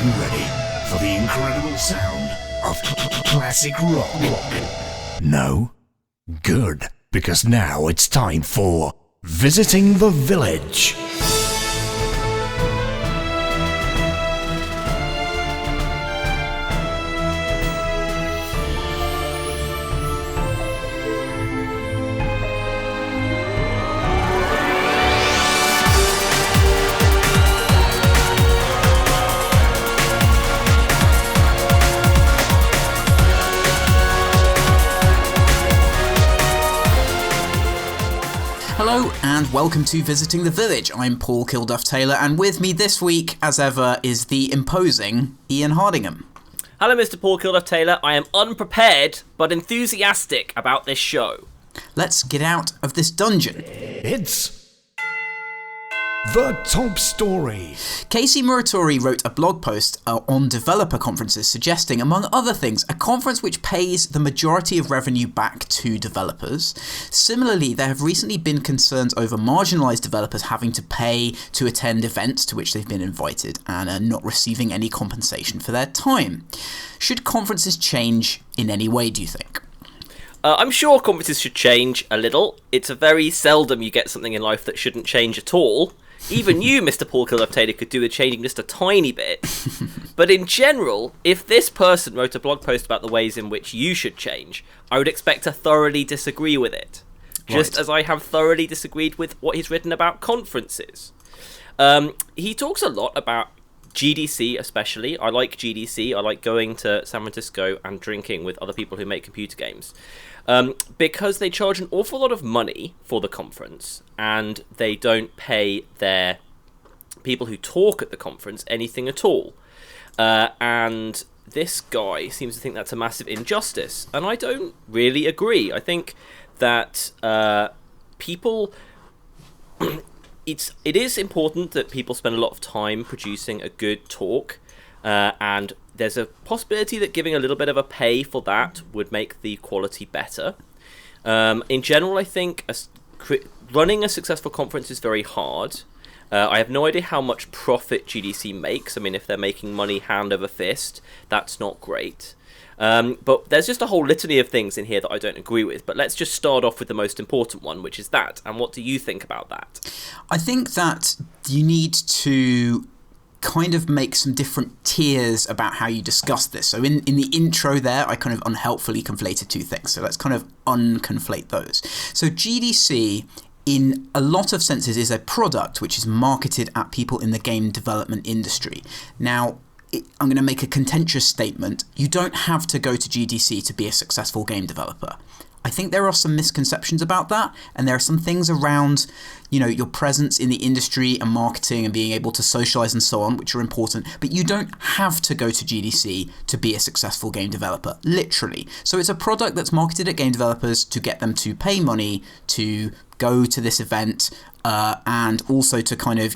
getting ready for the incredible sound of classic rock? No? Good, because now it's time for Visiting the Village. Hello and welcome to Visiting the Village. I'm Paul Kilduff-Taylor, and with me this week, as ever, is the imposing Ian Hardingham. Hello, Mr. Paul Kilduff-Taylor. I am unprepared but enthusiastic about this show. Let's get out of this dungeon. It's the top story. Casey Muratori wrote a blog post on developer conferences suggesting, among other things, a conference which pays the majority of revenue back to developers. Similarly, there have recently been concerns over marginalised developers having to pay to attend events to which they've been invited and are not receiving any compensation for their time. Should conferences change in any way, do you think? I'm sure conferences should change a little. It's a very seldom you get something in life that shouldn't change at all. Even you, Mr. Paul Kilduff-Taylor, could do with changing just a tiny bit. But in general, if this person wrote a blog post about the ways in which you should change, I would expect to thoroughly disagree with it. Just as I have thoroughly disagreed with what he's written about conferences. He talks a lot about GDC especially. I like GDC. I like going to San Francisco and drinking with other people who make computer games. Because they charge an awful lot of money for the conference, and they don't pay their people who talk at the conference anything at all. And this guy seems to think that's a massive injustice, and I don't really agree. I think that people... It is important that people spend a lot of time producing a good talk, and there's a possibility that giving a little bit of a pay for that would make the quality better. In general, I think running a successful conference is very hard. I have no idea how much profit GDC makes. I mean, if they're making money hand over fist, that's not great. But there's just a whole litany of things in here that I don't agree with. But let's just start off with the most important one, which is that. And what do you think about that? I think that you need to kind of make some different tiers about how you discuss this. So in the intro there, I kind of unhelpfully conflated two things. So let's kind of unconflate those. So GDC, in a lot of senses, is a product which is marketed at people in the game development industry. Now, I'm going to make a contentious statement. You don't have to go to GDC to be a successful game developer. I think there are some misconceptions about that, and there are some things around, your presence in the industry and marketing and being able to socialize and so on, which are important, but you don't have to go to GDC to be a successful game developer, literally. So it's a product that's marketed at game developers to get them to pay money to go to this event, and also to kind of,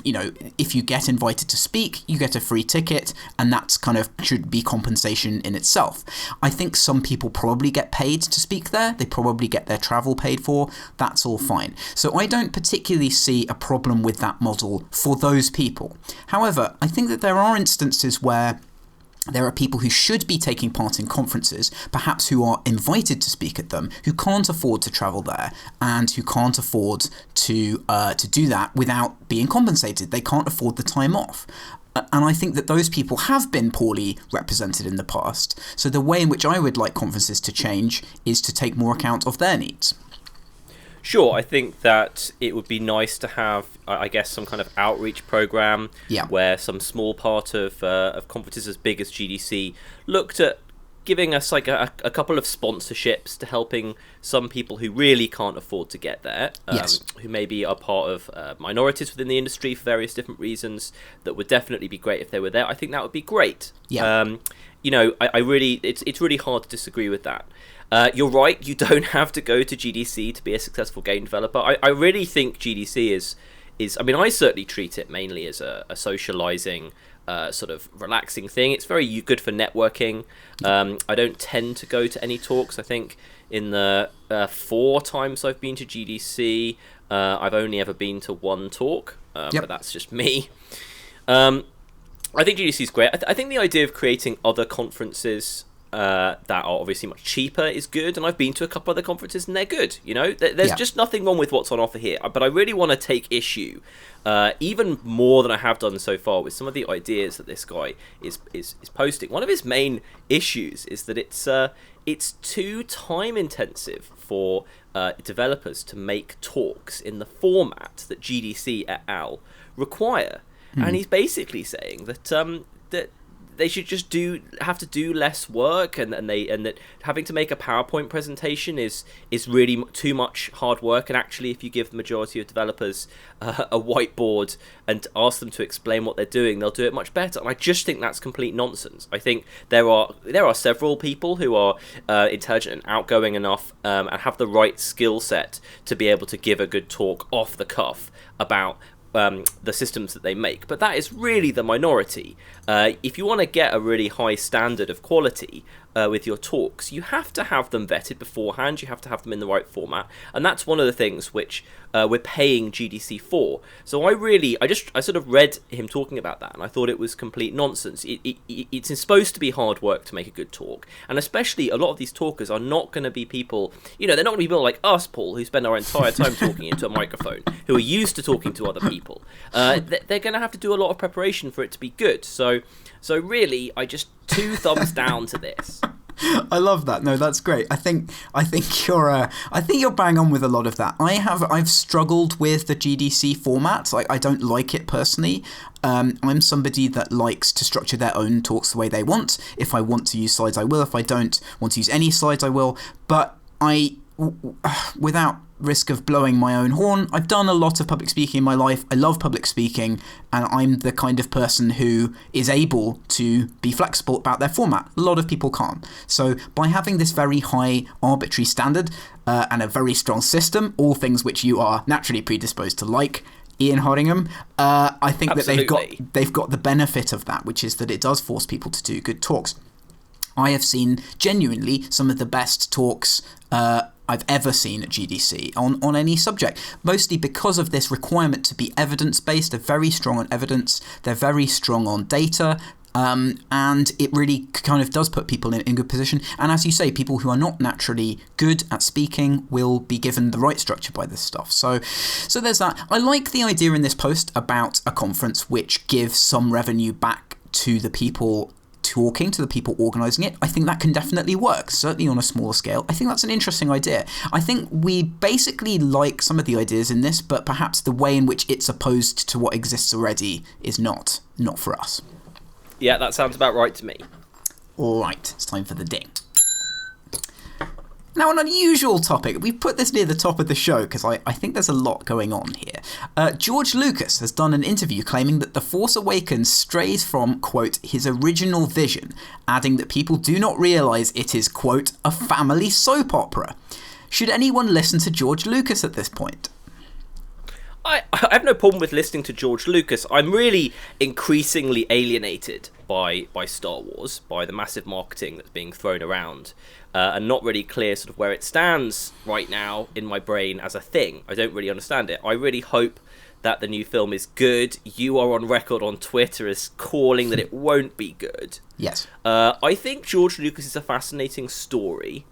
if you get invited to speak, you get a free ticket, and that's kind of should be compensation in itself. I think some people probably get paid to speak there. They probably get their travel paid for. That's all fine. So I don't particularly see a problem with that model for those people. However, I think that there are instances where there are people who should be taking part in conferences, perhaps who are invited to speak at them, who can't afford to travel there and who can't afford to do that without being compensated. They can't afford the time off. And I think that those people have been poorly represented in the past. So the way in which I would like conferences to change is to take more account of their needs. Sure, I think that it would be nice to have, I guess, some kind of outreach program where some small part of conferences as big as GDC looked at giving us like a couple of sponsorships to helping some people who really can't afford to get there, who maybe are part of minorities within the industry for various different reasons. That would definitely be great if they were there. I think that would be great. Yeah. I really, it's really hard to disagree with that. You're right, you don't have to go to GDC to be a successful game developer. I really think GDC is I certainly treat it mainly as a socializing, sort of relaxing thing. It's very good for networking. I don't tend to go to any talks. I think in the 4 times I've been to GDC, I've only ever been to one talk, but that's just me. I think GDC is great. I think the idea of creating other conferences that are obviously much cheaper is good, and I've been to a couple other conferences and they're good. You know, there's just nothing wrong with what's on offer here. But I really want to take issue, even more than I have done so far, with some of the ideas that this guy is posting. One of his main issues is that it's too time intensive for developers to make talks in the format that GDC et al. Require. And he's basically saying that that they should just have to do less work, and that having to make a PowerPoint presentation is really too much hard work. And actually, if you give the majority of developers a whiteboard and ask them to explain what they're doing, they'll do it much better. And I just think that's complete nonsense. I think there are several people who are intelligent and outgoing enough and have the right skill set to be able to give a good talk off the cuff about the systems that they make, but that is really the minority. If you want to get a really high standard of quality with your talks, you have to have them vetted beforehand, you have to have them in the right format, and that's one of the things which we're paying GDC for. So I sort of read him talking about that, and I thought it was complete nonsense. It's supposed to be hard work to make a good talk, and especially a lot of these talkers are not going to be people, they're not going to be people like us, Paul, who spend our entire time talking into a microphone, who are used to talking to other people. They're going to have to do a lot of preparation for it to be good. So really, I just 2 thumbs down to this. I love that. No, that's great. I think you're bang on with a lot of that. I've struggled with the GDC format. Like, I don't like it personally. I'm somebody that likes to structure their own talks the way they want. If I want to use slides, I will. If I don't want to use any slides, I will. But without risk of blowing my own horn, I've done a lot of public speaking in my life. I love public speaking, and I'm the kind of person who is able to be flexible about their format. A lot of people can't. So by having this very high arbitrary standard and a very strong system, all things which you are naturally predisposed to like, Ian Hoddingham, I think Absolutely. that they've got the benefit of that, which is that it does force people to do good talks. I have seen genuinely some of the best talks I've ever seen at GDC on any subject, mostly because of this requirement to be evidence-based. They're very strong on evidence, they're very strong on data, and it really kind of does put people in good position. And as you say, people who are not naturally good at speaking will be given the right structure by this stuff. So there's that. I like the idea in this post about a conference which gives some revenue back to the people talking, to the people organising it. I think that can definitely work, certainly on a smaller scale. I think that's an interesting idea. I think we basically like some of the ideas in this, but perhaps the way in which it's opposed to what exists already is not for us. Yeah, that sounds about right to me. All right, it's time for the ding. Now, an unusual topic. We've put this near the top of the show because I think there's a lot going on here. George Lucas has done an interview claiming that The Force Awakens strays from, quote, his original vision, adding that people do not realise it is, quote, a family soap opera. Should anyone listen to George Lucas at this point? I have no problem with listening to George Lucas. I'm really increasingly alienated by Star Wars, by the massive marketing that's being thrown around, and not really clear sort of where it stands right now in my brain as a thing. I don't really understand it. I really hope that the new film is good. You are on record on Twitter as calling that it won't be good. Yes. I think George Lucas is a fascinating story.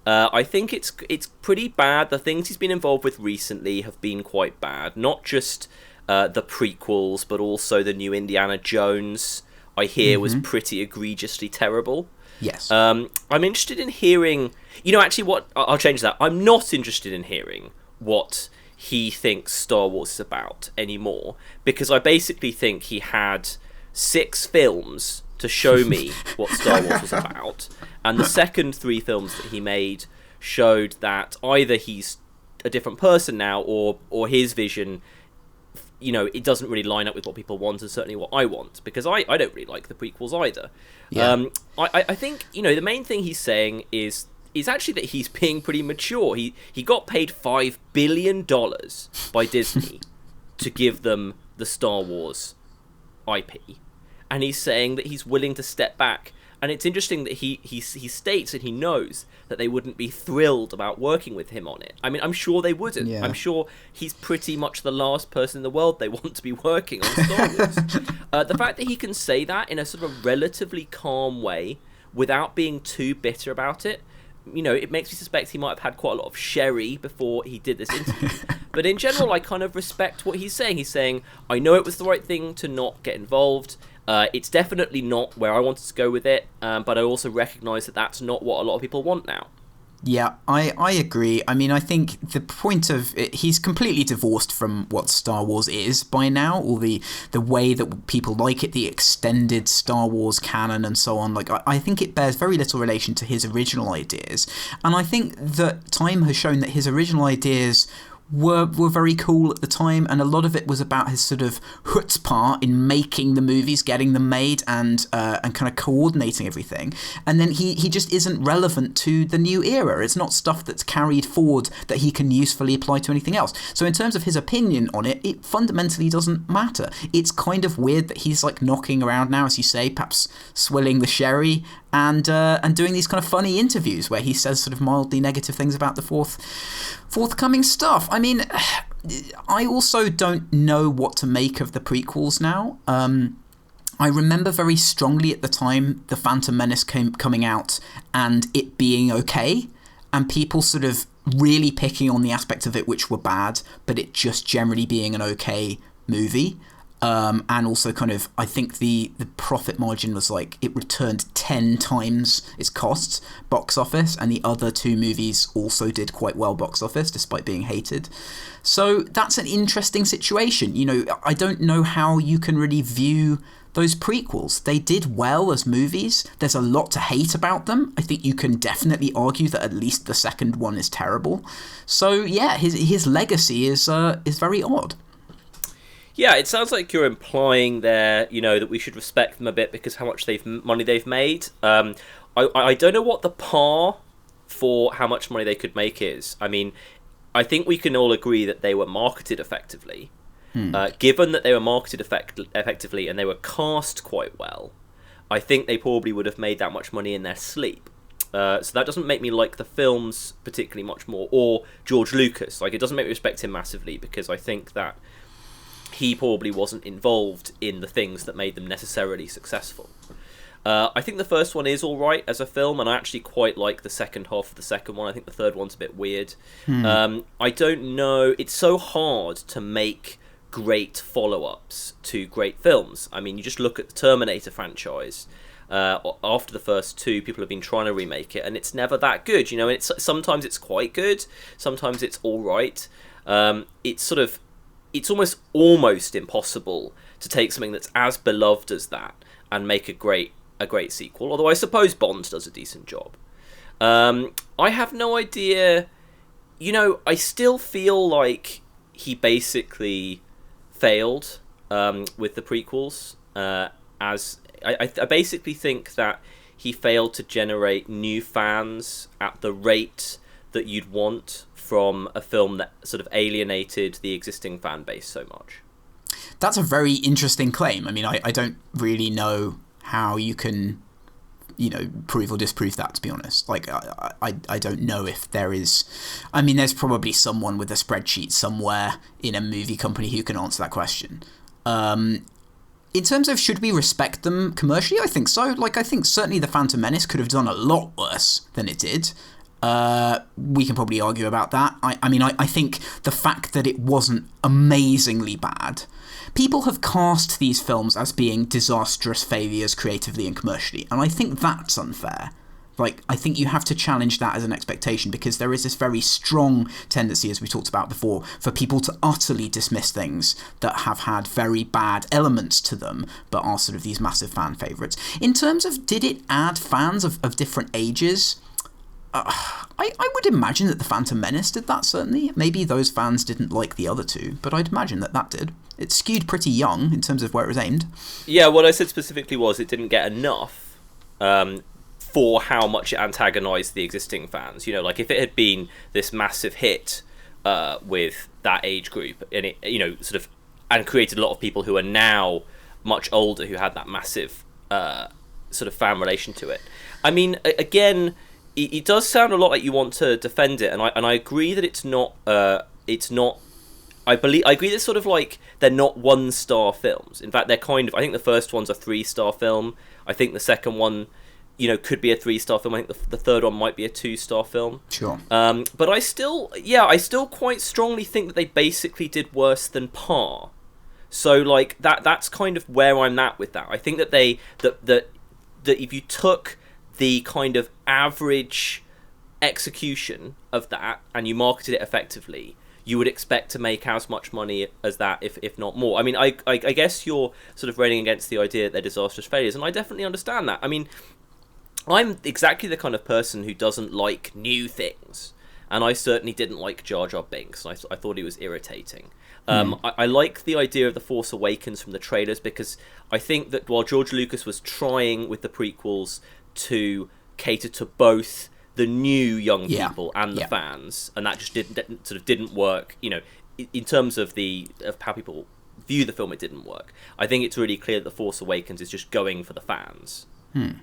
I think it's pretty bad. The things he's been involved with recently have been quite bad. Not just the prequels, but also the new Indiana Jones, I hear, was pretty egregiously terrible. Yes. I'm interested in hearing... actually, what... I'll change that. I'm not interested in hearing what he thinks Star Wars is about anymore, because I basically think he had 6 films to show me what Star Wars was about, and the second 3 films that he made showed that either he's a different person now, or his vision, it doesn't really line up with what people want, and certainly what I want, because I don't really like the prequels either. Yeah. I think the main thing he's saying is actually that he's being pretty mature. He got paid $5 billion by Disney to give them the Star Wars IP. And he's saying that he's willing to step back And it's interesting that he states and he knows that they wouldn't be thrilled about working with him on it. I mean, I'm sure they wouldn't. Yeah. I'm sure he's pretty much the last person in the world they want to be working on Star Wars. The fact that he can say that in a sort of relatively calm way without being too bitter about it, you know, it makes me suspect he might have had quite a lot of sherry before he did this interview. But in general, I kind of respect what he's saying. He's saying, I know it was the right thing to not get involved. It's definitely not where I wanted to go with it, but I also recognise that that's not what a lot of people want now. Yeah, I agree. I mean, I think the point of it, he's completely divorced from what Star Wars is by now, or the way that people like it, the extended Star Wars canon and so on. Like, I think it bears very little relation to his original ideas. And I think that time has shown that his original ideas were very cool at the time, and a lot of it was about his sort of chutzpah in making the movies, getting them made, and kind of coordinating everything. And then he just isn't relevant to the new era. It's not stuff that's carried forward that he can usefully apply to anything else. So in terms of his opinion on it, it fundamentally doesn't matter. It's kind of weird that he's like knocking around now, as you say, perhaps swilling the sherry, and doing these kind of funny interviews where he says sort of mildly negative things about the forthcoming stuff. I mean, I also don't know what to make of the prequels now. I remember very strongly at the time The Phantom Menace coming out and it being okay, and people sort of really picking on the aspects of it which were bad, but it just generally being an okay movie. And also kind of, I think the profit margin was like, it returned 10 times its costs box office, and the other two movies also did quite well box office despite being hated. So that's an interesting situation. You know, I don't know how you can really view those prequels. They did well as movies. There's a lot to hate about them. I think you can definitely argue that at least the second one is terrible. So yeah, his legacy is very odd. Yeah, it sounds like you're implying there, you know, that we should respect them a bit because how much money they've made. I don't know what the par for how much money they could make is. I mean, I think we can all agree that they were marketed effectively. Given that they were marketed effectively and they were cast quite well, I think they probably would have made that much money in their sleep. So that doesn't make me like the films particularly much more, or George Lucas. Like, it doesn't make me respect him massively because I think that he probably wasn't involved in the things that made them necessarily successful. I think the first one is alright as a film, and I actually quite like the second half of the second one. I think the third one's a bit weird. I don't know, it's so hard to make great follow-ups to great films. I mean, you just look at the Terminator franchise. After the first two, people have been trying to remake it, and it's never that good, you know. And sometimes it's quite good, sometimes it's alright. It's almost impossible to take something that's as beloved as that and make a great sequel. Although I suppose Bond does a decent job. I have no idea. You know, I still feel like he basically failed with the prequels. As I basically think that he failed to generate new fans at the rate that you'd want from a film that sort of alienated the existing fan base so much. That's a very interesting claim. I mean, I don't really know how you can, you know, prove or disprove that, to be honest. Like, I don't know if there is... I mean, there's probably someone with a spreadsheet somewhere in a movie company who can answer that question. In terms of should we respect them commercially, I think so. Like, I think certainly The Phantom Menace could have done a lot worse than it did. We can probably argue about that. I think the fact that it wasn't amazingly bad, people have cast these films as being disastrous failures creatively and commercially, and I think that's unfair. Like, I think you have to challenge that as an expectation, because there is this very strong tendency, as we talked about before, for people to utterly dismiss things that have had very bad elements to them, but are sort of these massive fan favourites. In terms of, did it add fans of different ages? I would imagine that The Phantom Menace did that, certainly. Maybe those fans didn't like the other two, but I'd imagine that did. It skewed pretty young in terms of where it was aimed. Yeah, what I said specifically was it didn't get enough for how much it antagonised the existing fans. You know, like if it had been this massive hit with that age group, and it, you know, sort of, and created a lot of people who are now much older who had that massive sort of fan relation to it. I mean, again, it does sound a lot like you want to defend it, and I agree that it's not. I agree that sort of like they're not 1-star films. In fact, they're kind of. I think the first one's a 3-star film. I think the second one, could be a 3-star film. I think the third one might be a 2-star film. Sure. But I still quite strongly think that they basically did worse than par. So like that's kind of where I'm at with that. I think that that if you took the kind of average execution of that and you marketed it effectively, you would expect to make as much money as that, if not more. I mean, I guess you're sort of railing against the idea that they're disastrous failures, and I definitely understand that. I mean, I'm exactly the kind of person who doesn't like new things, and I certainly didn't like Jar Jar Binks, and I thought he was irritating. I like the idea of The Force Awakens from the trailers, because I think that while George Lucas was trying with the prequels to cater to both the new young people and the fans, and that just didn't work. In terms of how people view the film, it didn't work. I think it's really clear that The Force Awakens is just going for the fans.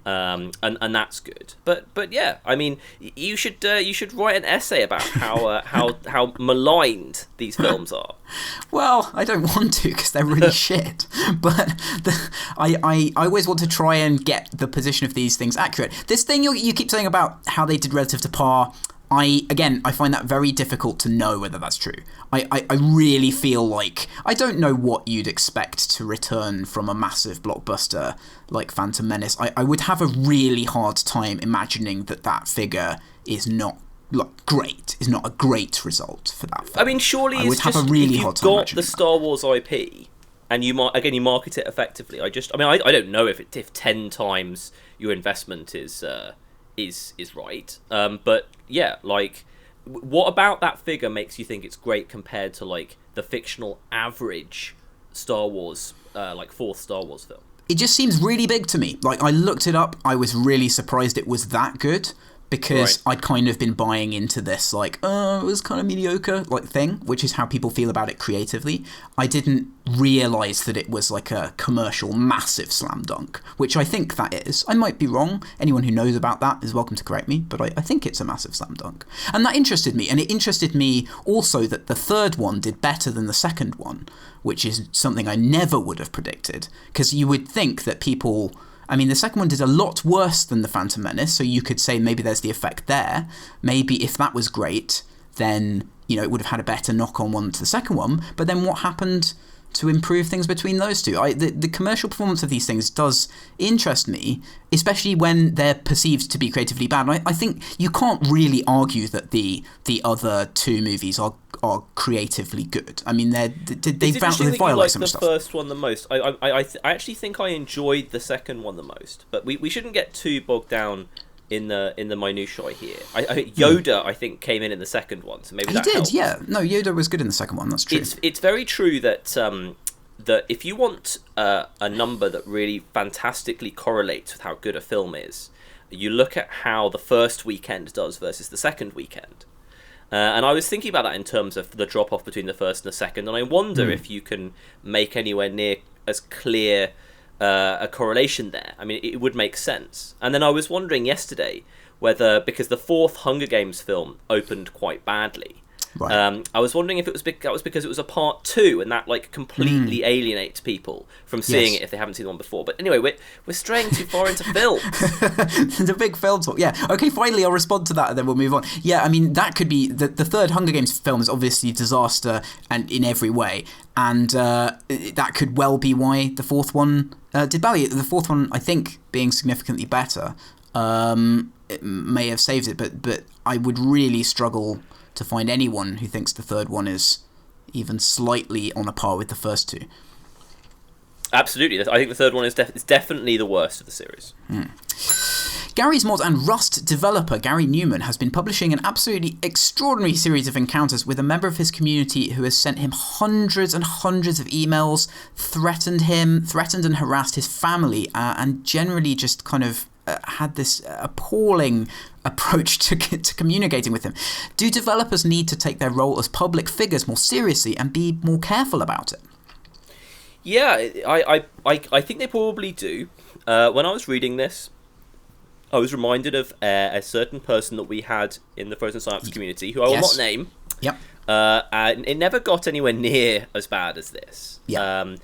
And that's good. But yeah, I mean, you should write an essay about how maligned these films are. Well, I don't want to, because they're really shit. But I always want to try and get the position of these things accurate. This thing you keep saying about how they did relative to par, I find that very difficult to know whether that's true. I really feel like I don't know what you'd expect to return from a massive blockbuster like Phantom Menace. I would have a really hard time imagining that figure is not great, is not a great result for that film. I mean, surely I would have a really hard time got the Star Wars IP and you market it effectively. I don't know if 10 times your investment is right, but yeah, like, what about that figure makes you think it's great compared to like the fictional average Star Wars, like 4th Star Wars film? It just seems really big to me. Like, I looked it up, I was really surprised it was that good, because I'd kind of been buying into this, like, it was kind of mediocre, like, thing, which is how people feel about it creatively. I didn't realise that it was like a commercial massive slam dunk, which I think that is. I might be wrong. Anyone who knows about that is welcome to correct me, but I think it's a massive slam dunk. And that interested me, and it interested me also that the third one did better than the second one, which is something I never would have predicted, because you would think that people... I mean, the second one did a lot worse than The Phantom Menace, so you could say maybe there's the effect there. Maybe if that was great, then, it would have had a better knock-on one to the second one. But then what happened to improve things between those two? The commercial performance of these things does interest me, especially when they're perceived to be creatively bad. And I think you can't really argue that the other two movies are creatively good. I mean, they violate some stuff. The first one the most. I actually think I enjoyed the second one the most, but we shouldn't get too bogged down in the minutiae here. Yoda, I think, came in the second one, so maybe that helps. He did, yeah. No, Yoda was good in the second one. That's true. It's very true that that if you want a number that really fantastically correlates with how good a film is, you look at how the first weekend does versus the second weekend. And I was thinking about that in terms of the drop-off between the first and the second, and I wonder if you can make anywhere near as clear a correlation there. I mean, it would make sense. And then I was wondering yesterday whether, because the 4th Hunger Games film opened quite badly, right. I was wondering if that was because it was a part 2, and that like completely alienates people from seeing it if they haven't seen the one before. But anyway, we're straying too far into films. It's a big film talk. Yeah. Okay, finally I'll respond to that and then we'll move on. Yeah, I mean, that could be... The 3rd Hunger Games film is obviously a disaster and in every way. And that could well be why the 4th one did badly. The 4th one, I think, being significantly better, it may have saved it. But I would really struggle to find anyone who thinks the 3rd one is even slightly on a par with the first two. Absolutely. I think the 3rd one is definitely the worst of the series. Garry's Mod and Rust developer Gary Newman has been publishing an absolutely extraordinary series of encounters with a member of his community who has sent him hundreds and hundreds of emails, threatened and harassed his family, and generally just kind of had this appalling approach to communicating with him. Do developers need to take their role as public figures more seriously and be more careful about it? Yeah, I think they probably do. When I was reading this, I was reminded of a certain person that we had in the Frozen Synapse community, who I will not name. Yep. And it never got anywhere near as bad as this. Yeah.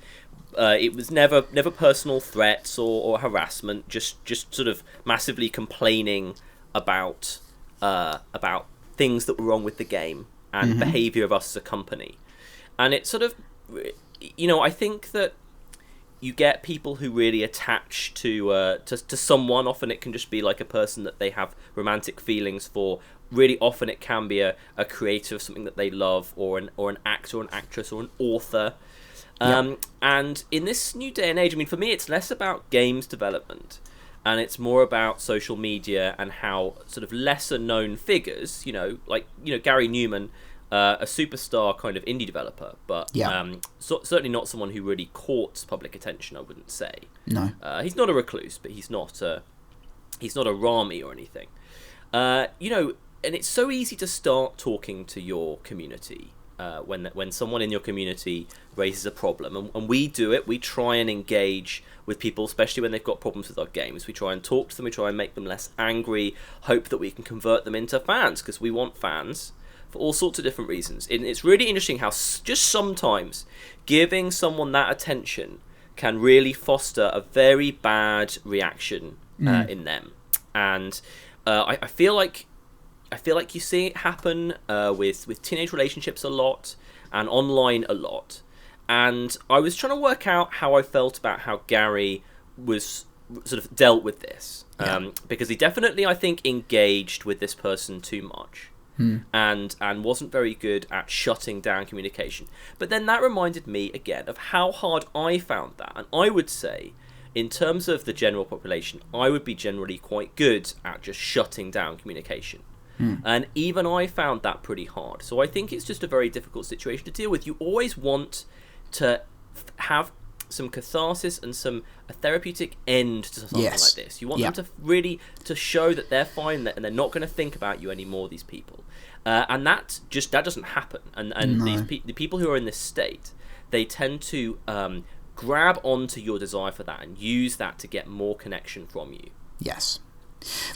It was never personal threats or harassment, just sort of massively complaining about things that were wrong with the game and behaviour of us as a company. And it sort of, I think that you get people who really attach to someone. Often it can just be like a person that they have romantic feelings for. Really often it can be a creator of something that they love, or an actor or an actress or an author. And in this new day and age, I mean, for me, it's less about games development, and it's more about social media and how sort of lesser known figures, like Gary Newman, a superstar kind of indie developer, but certainly not someone who really courts public attention, I wouldn't say. No. He's not a recluse, but he's not a Rami or anything. And it's so easy to start talking to your community when someone in your community raises a problem, and we do it. We try and engage with people, especially when they've got problems with our games. We try and talk to them. We try and make them less angry. Hope that we can convert them into fans, because we want fans for all sorts of different reasons. It's really interesting how just sometimes giving someone that attention can really foster a very bad reaction in them, and I feel like you see it happen with teenage relationships a lot and online a lot. And I was trying to work out how I felt about how Gary was sort of dealt with this, because he definitely, I think, engaged with this person too much. And wasn't very good at shutting down communication. But then that reminded me again of how hard I found that. And I would say, in terms of the general population, I would be generally quite good at just shutting down communication. And even I found that pretty hard. So I think it's just a very difficult situation to deal with. You always want to have some catharsis and a therapeutic end to something like this. You want them to really to show that they're fine and they're not going to think about you anymore, these people. And that doesn't happen. And the people who are in this state, they tend to grab onto your desire for that and use that to get more connection from you. Yes.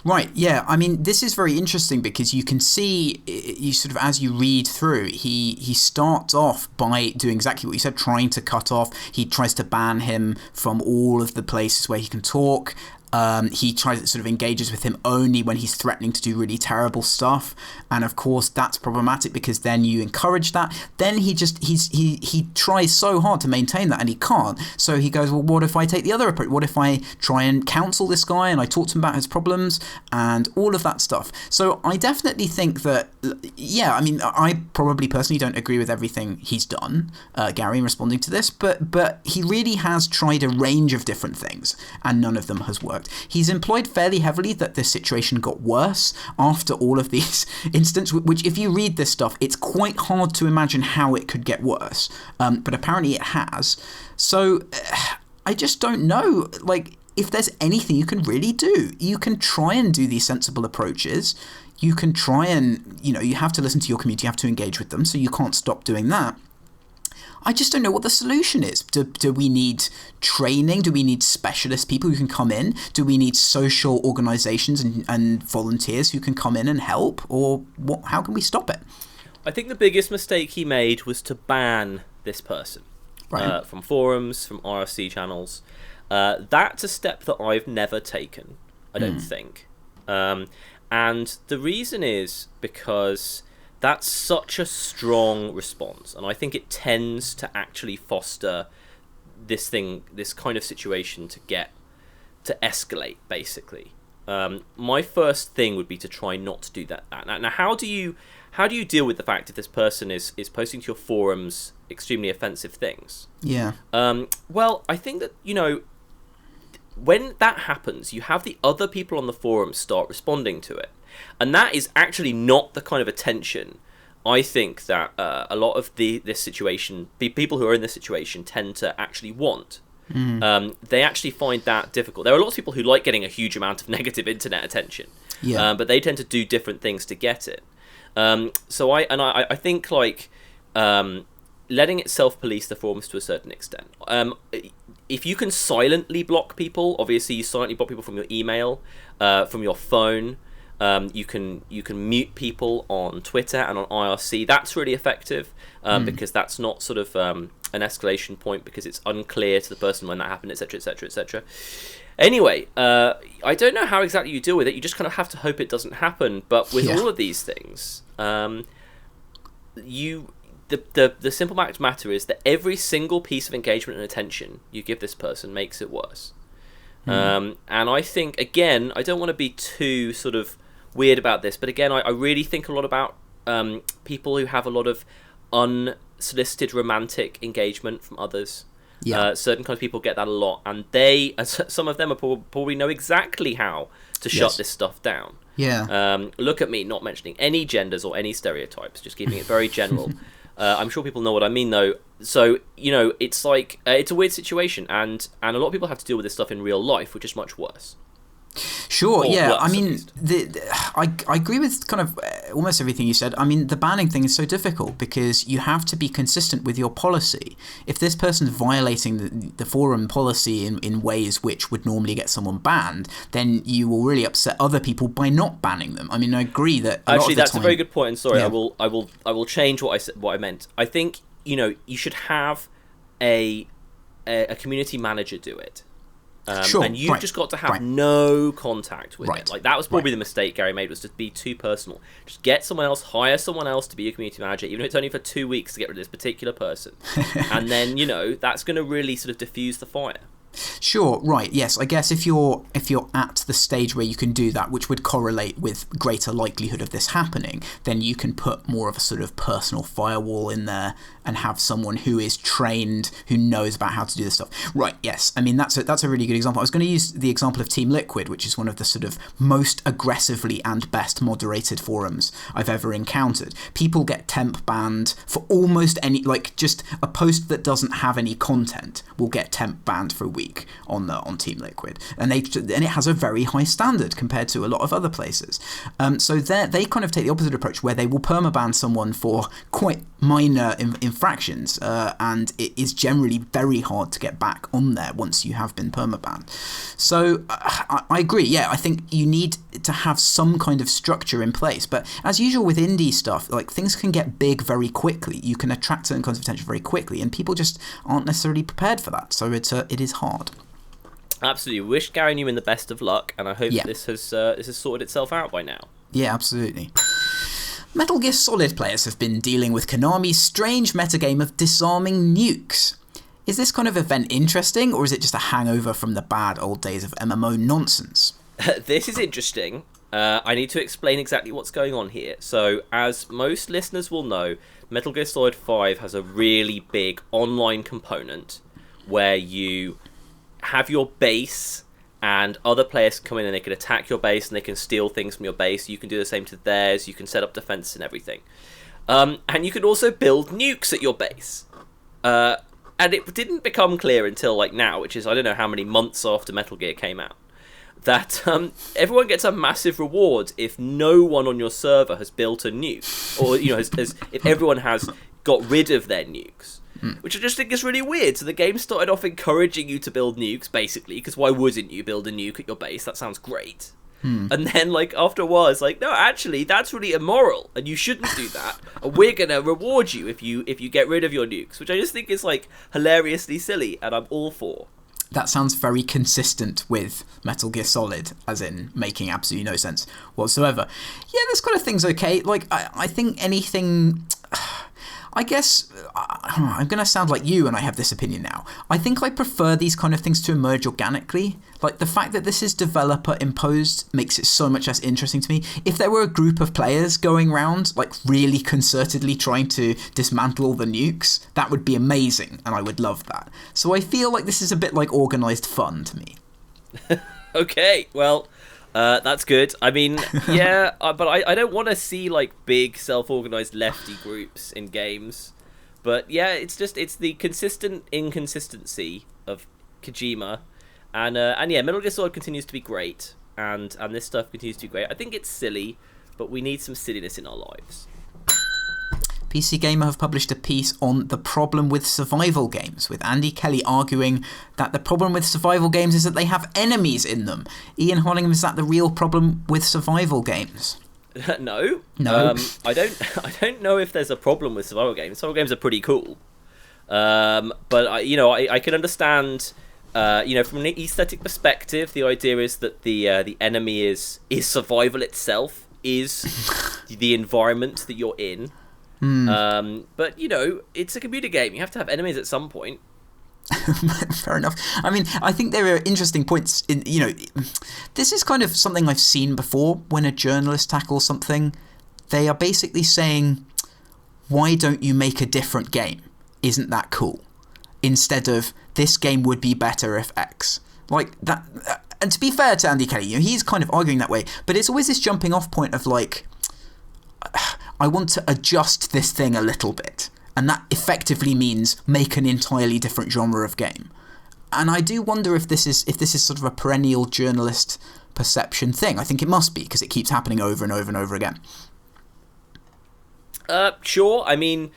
Right, yeah. I mean, this is very interesting because you can see, you sort of, as you read through, he starts off by doing exactly what you said, trying to cut off. He tries to ban him from all of the places where he can talk. He sort of engages with him only when he's threatening to do really terrible stuff, and of course that's problematic because then you encourage that. Then he tries so hard to maintain that and he can't. So he goes, well, what if I take the other approach? What if I try and counsel this guy and I talk to him about his problems and all of that stuff? So I definitely think that, I mean, I probably personally don't agree with everything he's done, Gary, in responding to this, but he really has tried a range of different things and none of them has worked. He's employed fairly heavily that this situation got worse after all of these incidents, which if you read this stuff, it's quite hard to imagine how it could get worse. But apparently it has. So I just don't know, like, if there's anything you can really do. You can try and do these sensible approaches. You can try and, you have to listen to your community, you have to engage with them, so you can't stop doing that. I just don't know what the solution is. Do we need training? Do we need specialist people who can come in? Do we need social organisations and volunteers who can come in and help? Or how can we stop it? I think the biggest mistake he made was to ban this person from forums, from RSC channels. That's a step that I've never taken, I don't think. And the reason is because that's such a strong response, and I think it tends to actually foster this kind of situation to escalate, basically. My first thing would be to try not to do that. Now, how do you deal with the fact if this person is posting to your forums extremely offensive things? Yeah. Well, I think that, when that happens, you have the other people on the forum start responding to it. And that is actually not the kind of attention I think that a lot of this situation, people who are in this situation tend to actually want. They actually find that difficult. There are lots of people who like getting a huge amount of negative internet attention, but they tend to do different things to get it. So I think, like, letting it self-police the forums to a certain extent. If you can silently block people, obviously you silently block people from your email, from your phone. You can mute people on Twitter and on IRC. That's really effective because that's not sort of an escalation point because it's unclear to the person when that happened, etc., etc., etc. Anyway, I don't know how exactly you deal with it. You just kind of have to hope it doesn't happen. But with all of these things, the simple matter is that every single piece of engagement and attention you give this person makes it worse. And I think, again, I don't want to be too sort of weird about this, but again, I really think a lot about people who have a lot of unsolicited romantic engagement from others. Certain kinds of people get that a lot, and some of them are probably know exactly how to shut this stuff down. Look at me not mentioning any genders or any stereotypes, just keeping it very general. I'm sure people know what I mean, though. So, it's like it's a weird situation, and a lot of people have to deal with this stuff in real life, which is much worse. Sure, yeah. Worse, I mean, I agree with kind of almost everything you said. I mean, the banning thing is so difficult because you have to be consistent with your policy. If this person's violating the forum policy in ways which would normally get someone banned, then you will really upset other people by not banning them. I mean, I agree that actually that's a very good point. And sorry, I will change what I meant. I think you should have a community manager do it. And you've just got to have no contact with it. Like, that was probably the mistake Gary made, was to be too personal. Just get someone else, hire someone else to be your community manager, even if it's only for 2 weeks to get rid of this particular person. And then, that's going to really sort of diffuse the fire. Sure, right, yes. I guess if you're at the stage where you can do that, which would correlate with greater likelihood of this happening, then you can put more of a sort of personal firewall in there and have someone who is trained, who knows about how to do this stuff. Right, yes. I mean, that's a really good example. I was going to use the example of Team Liquid, which is one of the sort of most aggressively and best moderated forums I've ever encountered. People get temp banned for almost any, like, just a post that doesn't have any content will get temp banned for a week on Team Liquid, and it has a very high standard compared to a lot of other places. So they kind of take the opposite approach, where they will permaban someone for quite minor infractions, and it is generally very hard to get back on there once you have been permabanned. So I agree. Yeah, I think you need to have some kind of structure in place. But as usual with indie stuff, like, things can get big very quickly. You can attract certain kinds of attention very quickly, and people just aren't necessarily prepared for that. So it is hard. Absolutely. Wish Gary Newman the best of luck, and I hope this has sorted itself out by now. Yeah, absolutely. Metal Gear Solid players have been dealing with Konami's strange metagame of disarming nukes. Is this kind of event interesting, or is it just a hangover from the bad old days of MMO nonsense? This is interesting. I need to explain exactly what's going on here. So, as most listeners will know, Metal Gear Solid 5 has a really big online component where you have your base and other players come in and they can attack your base and they can steal things from your base. You can do the same to theirs. You can set up defense and everything. And you can also build nukes at your base. And it didn't become clear until like now, which is I don't know how many months after Metal Gear came out, that everyone gets a massive reward if no one on your server has built a nuke, or if everyone has got rid of their nukes. Which I just think is really weird. So the game started off encouraging you to build nukes, basically, because why wouldn't you build a nuke at your base? That sounds great. And then, like, after a while, it's like, no, actually, that's really immoral, and you shouldn't do that. And we're gonna reward you if you get rid of your nukes, which I just think is like hilariously silly, and I'm all for. That sounds very consistent with Metal Gear Solid, as in making absolutely no sense whatsoever. Yeah, this kind of thing's okay. Like, I think anything... I guess I'm going to sound like you, and I have this opinion now. I think I prefer these kind of things to emerge organically. Like, the fact that this is developer imposed makes it so much less interesting to me. If there were a group of players going around, like, really concertedly trying to dismantle all the nukes, that would be amazing, and I would love that. So I feel like this is a bit like organised fun to me. Okay, well... that's good. I mean, yeah, but I don't want to see, like, big self-organised lefty groups in games. But, yeah, it's the consistent inconsistency of Kojima. And yeah, Metal Gear Solid continues to be great. And this stuff continues to be great. I think it's silly, but we need some silliness in our lives. PC Gamer have published a piece on the problem with survival games, with Andy Kelly arguing that the problem with survival games is that they have enemies in them. Ian Hollingham, is that the real problem with survival games? No. No. I don't know if there's a problem with survival games. Survival games are pretty cool. But I can understand, from an aesthetic perspective, the idea is that the enemy is survival itself, is the environment that you're in. But it's a computer game. You have to have enemies at some point. Fair enough. I mean, I think there are interesting points in, this is kind of something I've seen before when a journalist tackles something. They are basically saying, why don't you make a different game? Isn't that cool? Instead of, this game would be better if X. Like that. And to be fair to Andy Kelly, he's kind of arguing that way, but it's always this jumping off point of like, I want to adjust this thing a little bit. And that effectively means make an entirely different genre of game. And I do wonder if this is sort of a perennial journalist perception thing. I think it must be, because it keeps happening over and over and over again. Sure. I mean,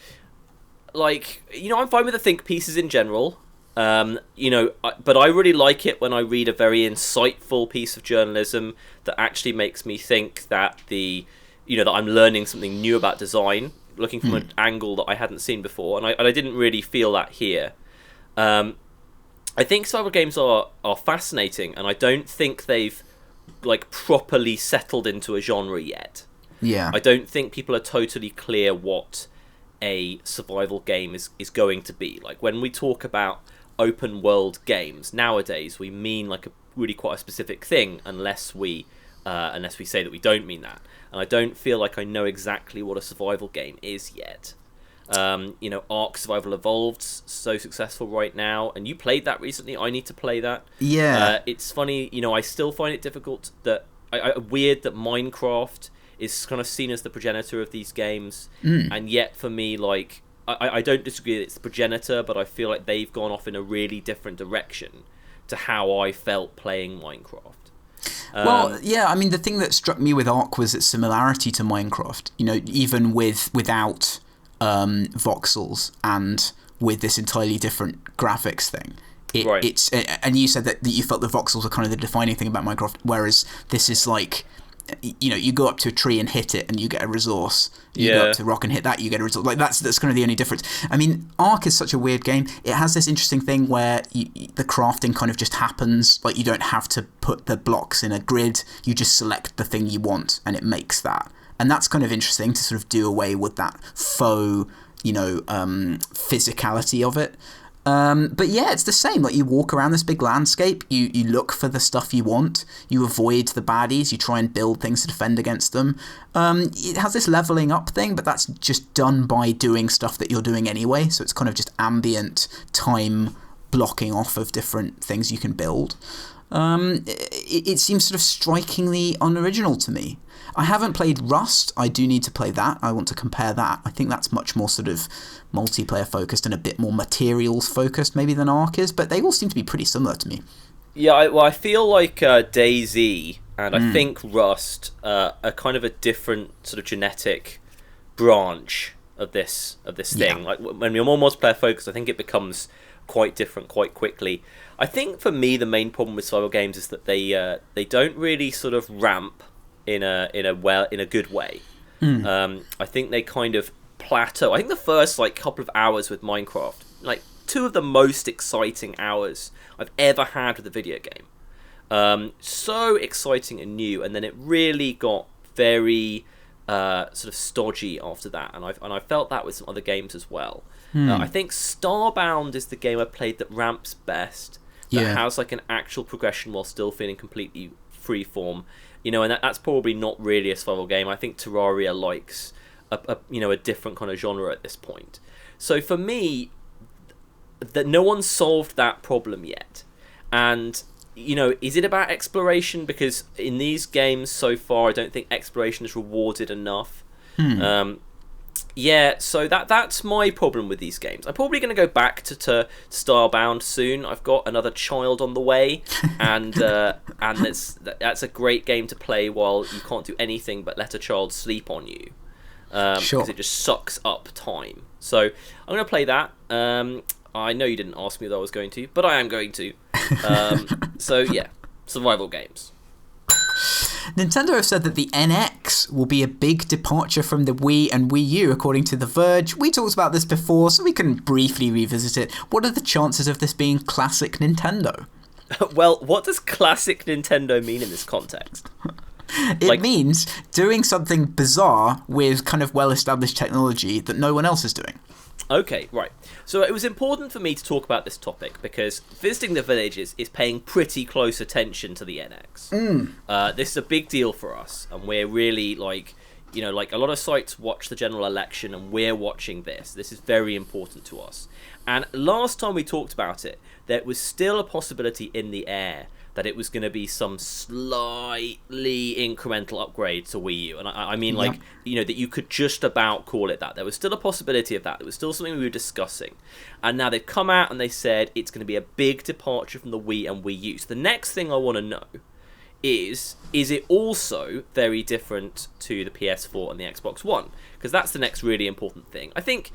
I'm fine with the think pieces in general. But I really like it when I read a very insightful piece of journalism that actually makes me think that that I'm learning something new about design, looking from an angle that I hadn't seen before, and I didn't really feel that here. I think survival games are fascinating, and I don't think they've properly settled into a genre yet. Yeah. I don't think people are totally clear what a survival game is going to be. Like, when we talk about open world games nowadays, we mean quite a specific thing, unless we say that we don't mean that. And I don't feel like I know exactly what a survival game is yet. Ark Survival Evolved's so successful right now, and you played that recently. I need to play that. Yeah. It's funny, I still find it difficult that weird that Minecraft is kind of seen as the progenitor of these games, and yet for me, I don't disagree that it's the progenitor, but I feel like they've gone off in a really different direction to how I felt playing Minecraft. Well, yeah, I mean, the thing that struck me with Ark was its similarity to Minecraft, even without voxels and with this entirely different graphics thing. Right. It's and you said that you felt the voxels were kind of the defining thing about Minecraft, whereas this is like, you go up to a tree and hit it and you get a resource. You go up to a rock and hit that, you get a resource. Like, that's kind of the only difference. I mean, Ark is such a weird game. It has this interesting thing where the crafting kind of just happens. Like, you don't have to put the blocks in a grid. You just select the thing you want and it makes that. And that's kind of interesting to sort of do away with that faux, physicality of it. But yeah, it's the same. Like, you walk around this big landscape, you look for the stuff you want, you avoid the baddies, you try and build things to defend against them. It has this leveling up thing, but that's just done by doing stuff that you're doing anyway. So it's kind of just ambient time blocking off of different things you can build. It seems sort of strikingly unoriginal to me. I haven't played Rust. I do need to play that. I want to compare that. I think that's much more sort of multiplayer focused and a bit more materials focused maybe than Ark is, but they all seem to be pretty similar to me. Yeah, I feel like DayZ and I think Rust are kind of a different sort of genetic branch of this thing. Like, when you're more multiplayer focused, I think it becomes quite different quite quickly. I think for me the main problem with survival games is that they don't really sort of ramp in a good way. I think they kind of plateau. I think the first couple of hours with Minecraft, two of the most exciting hours I've ever had with a video game. So exciting and new, and then it really got very sort of stodgy after that, and I felt that with some other games as well. I think Starbound is the game I played that ramps best, that has an actual progression while still feeling completely freeform. And that's probably not really a survival game. I think Terraria likes a different kind of genre at this point. So for me, that no one's solved that problem yet. And is it about exploration? Because in these games so far, I don't think exploration is rewarded enough. So that's my problem with these games. I'm probably going to go back to Starbound soon. I've got another child on the way, and that's a great game to play while you can't do anything but let a child sleep on you. Sure. because it just sucks up time. So I'm going to play that. I know you didn't ask me that I was going to, but I am going to. So yeah, survival games. Nintendo have said that the NX will be a big departure from the Wii and Wii U, according to The Verge. We talked about this before, so we can briefly revisit it. What are the chances of this being classic Nintendo? Well, what does classic Nintendo mean in this context? It means doing something bizarre with kind of well-established technology that no one else is doing. Okay, right. So it was important for me to talk about this topic because Visiting the Village is paying pretty close attention to the NX. This is a big deal for us, and we're really like a lot of sites watch the general election, and we're watching this. This is very important to us. And last time we talked about it, there was still a possibility in the air that it was going to be some slightly incremental upgrade to Wii U. And I mean, that you could just about call it that. There was still a possibility of that. There was still something we were discussing. And now they've come out and they said it's going to be a big departure from the Wii and Wii U. So the next thing I want to know is it also very different to the PS4 and the Xbox One? Because that's the next really important thing. I think...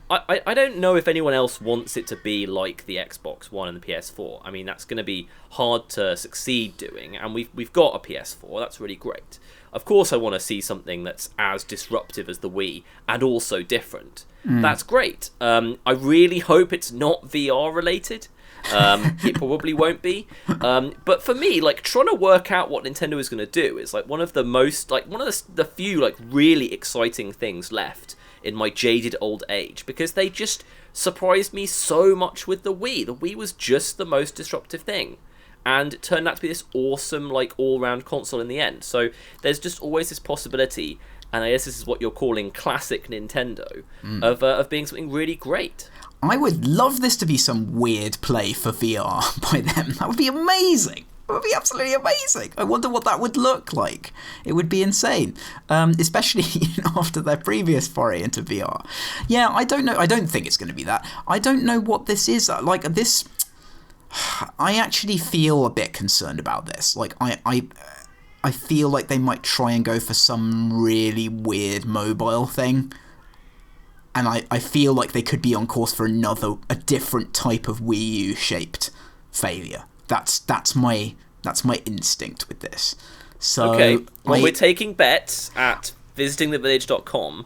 I don't know if anyone else wants it to be like the Xbox One and the PS4. I mean, that's going to be hard to succeed doing, and we've got a PS4. That's really great. Of course, I want to see something that's as disruptive as the Wii and also different. That's great. I really hope it's not VR related. It probably won't be. But for me, like, trying to work out what Nintendo is going to do is like one of the few really exciting things left in my jaded old age, because they just surprised me so much with the Wii. The Wii was just the most disruptive thing, and it turned out to be this awesome, all-round console in the end. So there's just always this possibility, and I guess this is what you're calling classic Nintendo, of being something really great. I would love this to be some weird play for VR by them. That would be amazing. It would be absolutely amazing. I wonder what that would look like. It would be insane, especially after their previous foray into VR. Yeah, I don't know. I don't think it's going to be that. I don't know what this is. Like this, I actually feel a bit concerned about this. Like I feel like they might try and go for some really weird mobile thing. And I feel like they could be on course for a different type of Wii U shaped failure. That's my instinct with this. So okay, well, we're taking bets at visitingthevillage.com,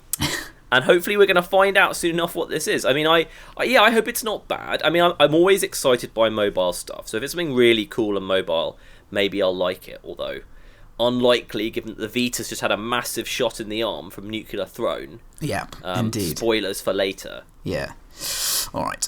and hopefully we're going to find out soon enough what this is. I mean, I hope it's not bad. I mean, I'm always excited by mobile stuff, so if it's something really cool and mobile, maybe I'll like it, although unlikely given that the Vita's just had a massive shot in the arm from Nuclear Throne. Yeah, indeed. Spoilers for later. Yeah. All right.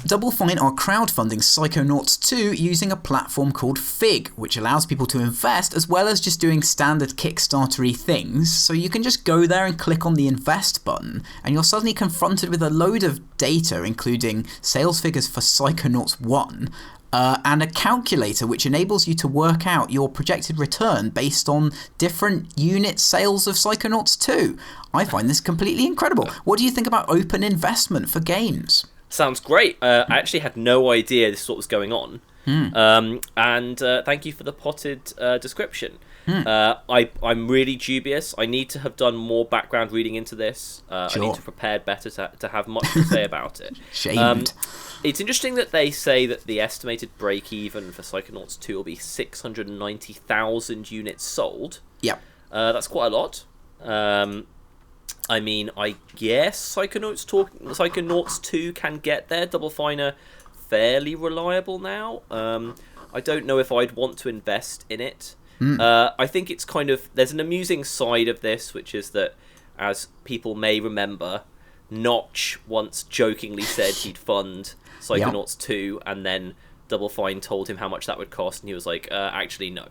Double Fine are crowdfunding Psychonauts 2 using a platform called Fig, which allows people to invest as well as just doing standard Kickstarter-y things. So you can just go there and click on the invest button, and you're suddenly confronted with a load of data, including sales figures for Psychonauts 1, and a calculator which enables you to work out your projected return based on different unit sales of Psychonauts 2. I find this completely incredible. What do you think about open investment for games? Sounds great. I actually had no idea this is what was going on. And thank you for the potted description. I'm really dubious. I need to have done more background reading into this. Sure. I need to prepare better to have much to say about it. Shamed. It's interesting that they say that the estimated break-even for Psychonauts 2 will be 690,000 units sold. Yep. That's quite a lot. I mean, I guess Psychonauts 2 can get there. Double Fine are fairly reliable now. I don't know if I'd want to invest in it. I think it's kind of... There's an amusing side of this, which is that, as people may remember, Notch once jokingly said he'd fund Psychonauts 2, and then Double Fine told him how much that would cost, and he was like, actually, no.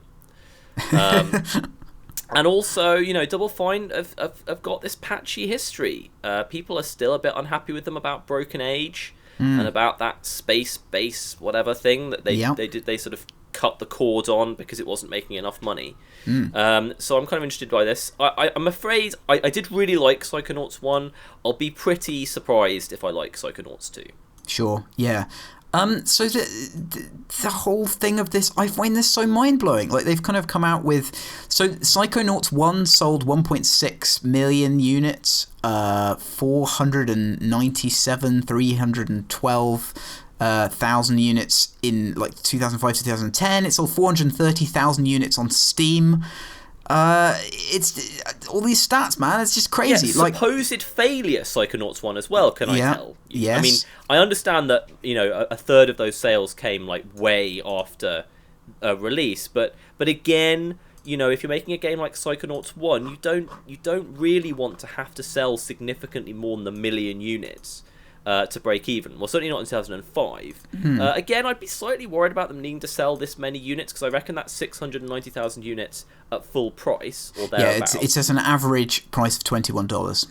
And also, Double Fine have got this patchy history. People are still a bit unhappy with them about Broken Age and about that space base whatever thing that they sort of cut the cord on because it wasn't making enough money. So I'm kind of interested by this. I'm afraid I did really like Psychonauts 1. I'll be pretty surprised if I like Psychonauts 2. Sure, yeah. So the whole thing of this, I find this so mind-blowing. Like, they've kind of come out with... So Psychonauts 1 sold 1.6 million units, 312,000 units in, like, 2005 to 2010. It sold 430,000 units on Steam. It's all these stats, man. It's just crazy. Yeah, supposed failure Psychonauts 1 as well, can I tell? Yes. I mean, I understand that, a third of those sales came like way after release, but again, if you're making a game like Psychonauts 1, you don't really want to have to sell significantly more than 1 million units to break even. Well, certainly not in 2005. Again, I'd be slightly worried about them needing to sell this many units, because I reckon that's 690,000 units at full price or thereabouts. Yeah, it's at an average price of $21.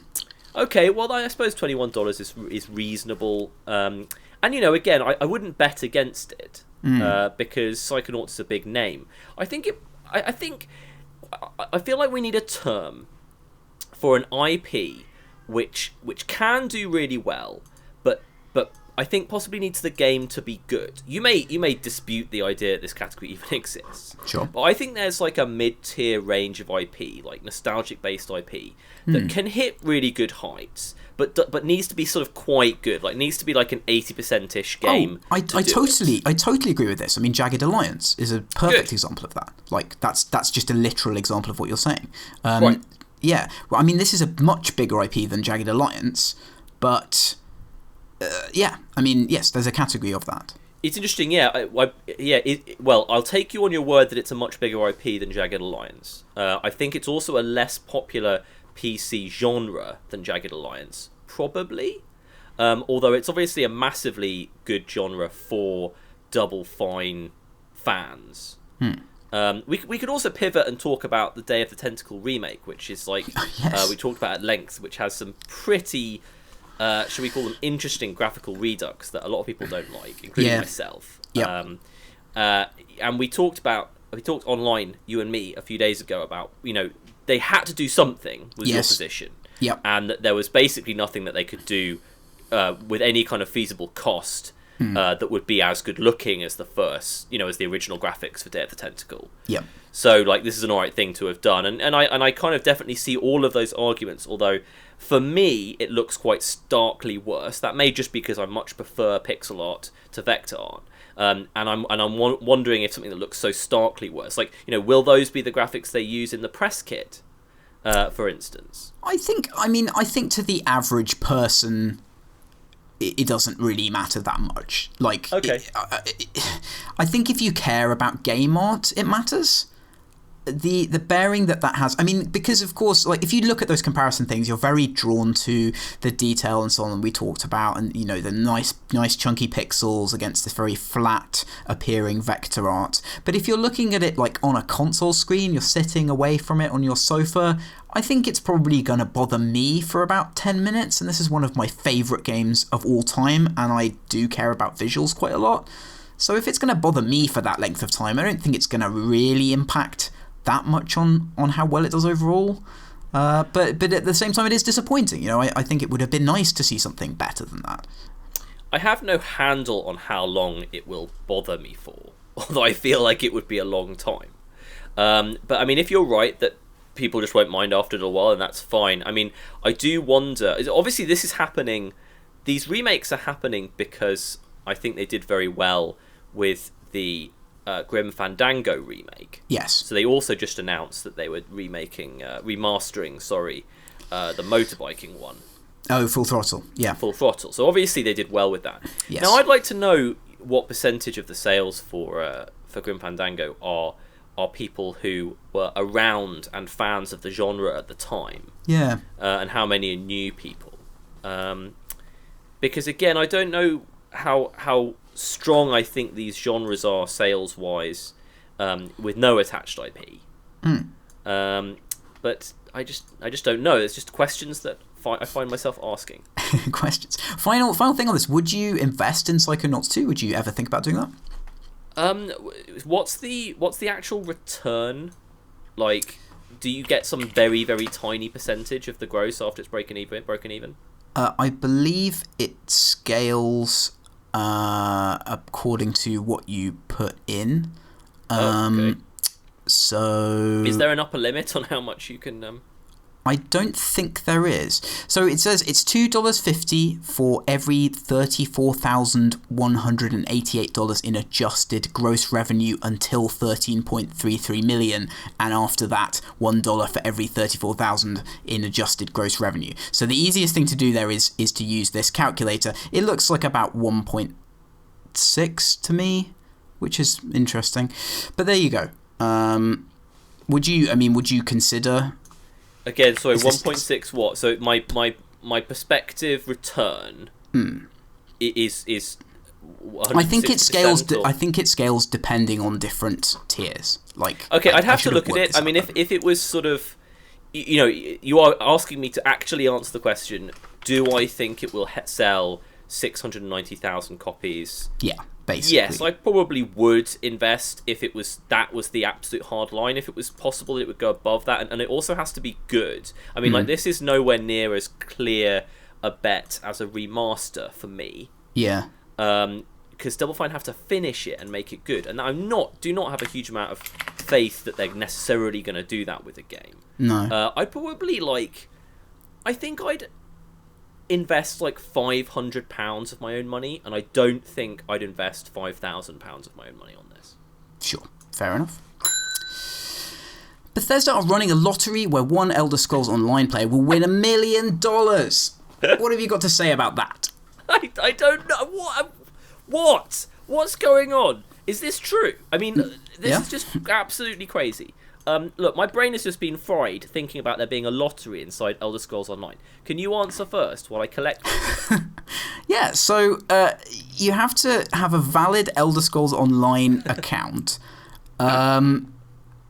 Okay, well, I suppose $21 is reasonable. And again, I wouldn't bet against it because Psychonauts is a big name. I feel like we need a term for an IP which can do really well, but I think possibly needs the game to be good. You may dispute the idea that this category even exists. Sure. But I think there's like a mid-tier range of IP, like nostalgic-based IP, that can hit really good heights, but needs to be sort of quite good. Like, needs to be like an 80%-ish game. I totally agree with this. I mean, Jagged Alliance is a perfect example of that. Like, that's just a literal example of what you're saying. Right. Yeah. Well, I mean, this is a much bigger IP than Jagged Alliance, but yeah. I mean, yes, there's a category of that. It's interesting, yeah. Well, I'll take you on your word that it's a much bigger IP than Jagged Alliance. I think it's also a less popular PC genre than Jagged Alliance, probably. Although it's obviously a massively good genre for Double Fine fans. We could also pivot and talk about the Day of the Tentacle remake, which is like we talked about at length, which has some pretty, should we call them, interesting graphical redux that a lot of people don't like, including myself. Yep. And we talked online, you and me, a few days ago about, they had to do something, was your position. Yep. And that there was basically nothing that they could do with any kind of feasible cost that would be as good looking as the first, as the original graphics for Day of the Tentacle. Yep. So, like, this is an alright thing to have done. And I kind of definitely see all of those arguments, although for me it looks quite starkly worse. That may just be because I much prefer pixel art to vector art. And I'm wondering if something that looks so starkly worse, like, will those be the graphics they use in the press kit, for instance? I think to the average person, it doesn't really matter that much. Like, okay. I think if you care about game art, it matters. The bearing that has, I mean, because of course, like, if you look at those comparison things, you're very drawn to the detail and so on that we talked about, and the nice chunky pixels against this very flat appearing vector art. But if you're looking at it like on a console screen, you're sitting away from it on your sofa, I think it's probably going to bother me for about 10 minutes, and this is one of my favourite games of all time, and I do care about visuals quite a lot. So if it's going to bother me for that length of time, I don't think it's going to really impact that much on how well it does overall. But at the same time, it is disappointing. I think it would have been nice to see something better than that. I have no handle on how long it will bother me for, although I feel like it would be a long time. But I mean, if you're right that people just won't mind after a little while, and that's fine. I mean, I do wonder, obviously this is happening, these remakes are happening because I think they did very well with the Grim Fandango remake. Yes. So they also just announced that they were remastering, the motorbiking one. Oh, Full Throttle. Yeah. Full Throttle. So obviously they did well with that. Yes. Now I'd like to know what percentage of the sales for Grim Fandango are people who were around and fans of the genre at the time. Yeah. And how many are new people. Because again, I don't know how strong I think these genres are sales-wise with no attached IP. But I just don't know. It's just questions that I find myself asking. Questions. Final thing on this. Would you invest in Psychonauts 2? Would you ever think about doing that? What's the actual return? Like, do you get some very, very tiny percentage of the gross after it's broken even? I believe it scales according to what you put in. Okay. So Is there an upper limit on how much you can? I don't think there is. So it says it's $2.50 for every $34,188 in adjusted gross revenue until 13.33 million, and after that $1 for every 34,000 in adjusted gross revenue. So the easiest thing to do there is to use this calculator. It looks like about 1.6 to me, which is interesting. But there you go. Would you consider? Again, sorry, 1.6 what? So my perspective return is 160%. I think it scales. I think it scales depending on different tiers. Okay, I'd have to look at it. I mean, if it was sort of, you are asking me to actually answer the question: do I think it will sell 690,000 copies? Yeah. Basically. Yes, I probably would invest if that was the absolute hard line. If it was possible, it would go above that, and it also has to be good. I mean, this is nowhere near as clear a bet as a remaster for me. Yeah. Because Double Fine have to finish it and make it good, and do not have a huge amount of faith that they're necessarily going to do that with a game. No. I'd probably I think I'd invest £500 of my own money, and I don't think I'd invest £5,000 of my own money on this. Sure, fair enough. Bethesda are running a lottery where one Elder Scrolls Online player will win $1 million. What have you got to say about that? I don't know what's going on. Is this true? I mean, this is just absolutely crazy. Look, my brain has just been fried thinking about there being a lottery inside Elder Scrolls Online. Can you answer first while I collect? Yeah, so you have to have a valid Elder Scrolls Online account.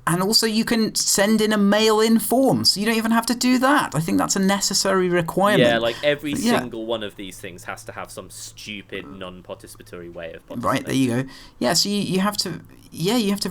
And also you can send in a mail-in form, so you don't even have to do that. I think that's a necessary requirement. Yeah, every single one of these things has to have some stupid non-participatory way of participating. Right, there you go. Yeah, so you have to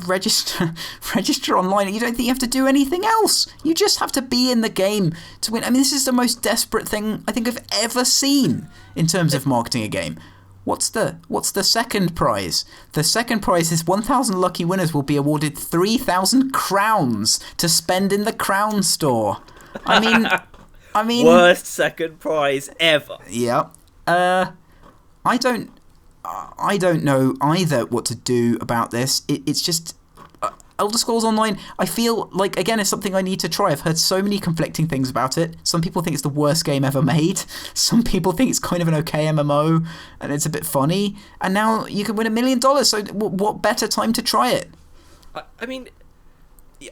register online. You don't think you have to do anything else. You just have to be in the game to win. I mean, this is the most desperate thing I think I've ever seen in terms of marketing a game. What's the second prize? The second prize is 1,000 lucky winners will be awarded 3,000 crowns to spend in the Crown Store. I mean, worst second prize ever. Yeah. I don't know either what to do about this. It's just Elder Scrolls Online, I feel like, again, it's something I need to try. I've heard so many conflicting things about it. Some people think it's the worst game ever made. Some people think it's kind of an okay MMO, and it's a bit funny. And now you can win $1 million, so what better time to try it? I mean,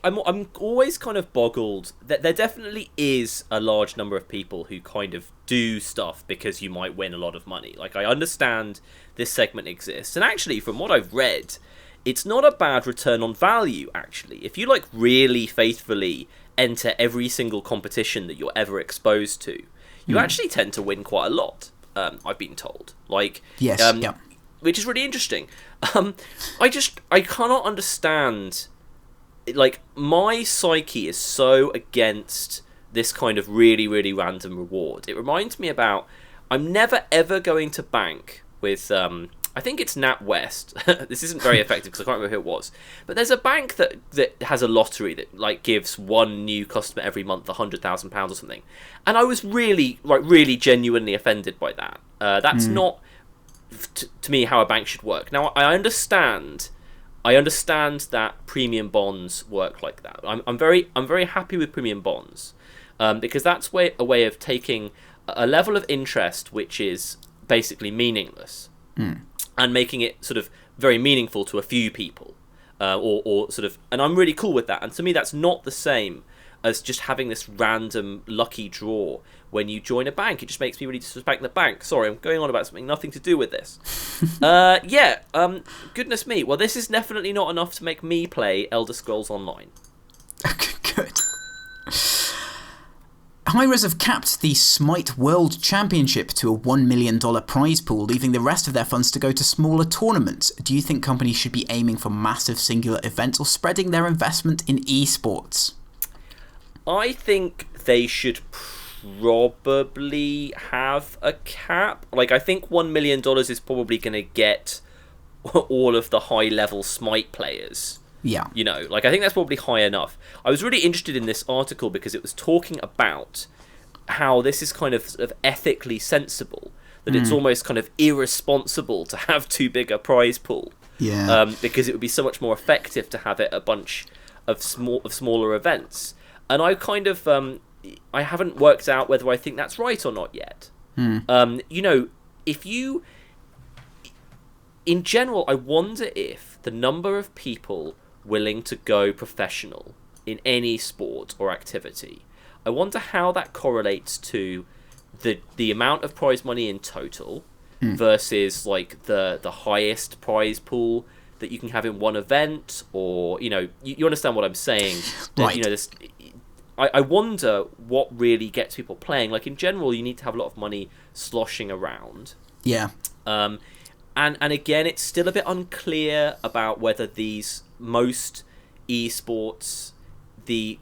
I'm always kind of boggled that there definitely is a large number of people who kind of do stuff because you might win a lot of money. I understand this segment exists. And actually, from what I've read, it's not a bad return on value, actually. If you really faithfully enter every single competition that you're ever exposed to, you actually tend to win quite a lot, I've been told. Yes, yeah. Which is really interesting. I cannot understand. My psyche is so against this kind of really, really random reward. It reminds me about, I'm never ever going to bank with I think it's NatWest. This isn't very effective because I can't remember who it was. But there's a bank that has a lottery that gives one new customer every month £100,000 or something. And I was really genuinely offended by that. That's not to me how a bank should work. Now I understand that premium bonds work like that. I'm very happy with premium bonds because that's a way of taking a level of interest which is basically meaningless. And making it sort of very meaningful to a few people, or sort of, and I'm really cool with that. And to me, that's not the same as just having this random lucky draw when you join a bank. It just makes me really disrespect the bank. Sorry, I'm going on about something nothing to do with this. Goodness me. Well, this is definitely not enough to make me play Elder Scrolls Online. Good. Hi-Rez have capped the Smite World Championship to a $1 million prize pool, leaving the rest of their funds to go to smaller tournaments. Do you think companies should be aiming for massive singular events or spreading their investment in esports? I think they should probably have a cap. Like, I think $1 million is probably going to get all of the high-level Smite players. Yeah. You know, like, I think that's probably high enough. I was really interested in this article because it was talking about how this is kind of ethically sensible, that it's almost kind of irresponsible to have too big a prize pool. Yeah. Because it would be so much more effective to have it a bunch of smaller events. And I kind of I haven't worked out whether I think that's right or not yet. You know, if you in general, I wonder if the number of people willing to go professional in any sport or activity, I wonder how that correlates to the amount of prize money in total versus like the highest prize pool that you can have in one event, or you know, you understand what I'm saying? Right. You know, this. I wonder what really gets people playing. Like in general, you need to have a lot of money sloshing around. Yeah. And again, it's still a bit unclear about whether these most esports, the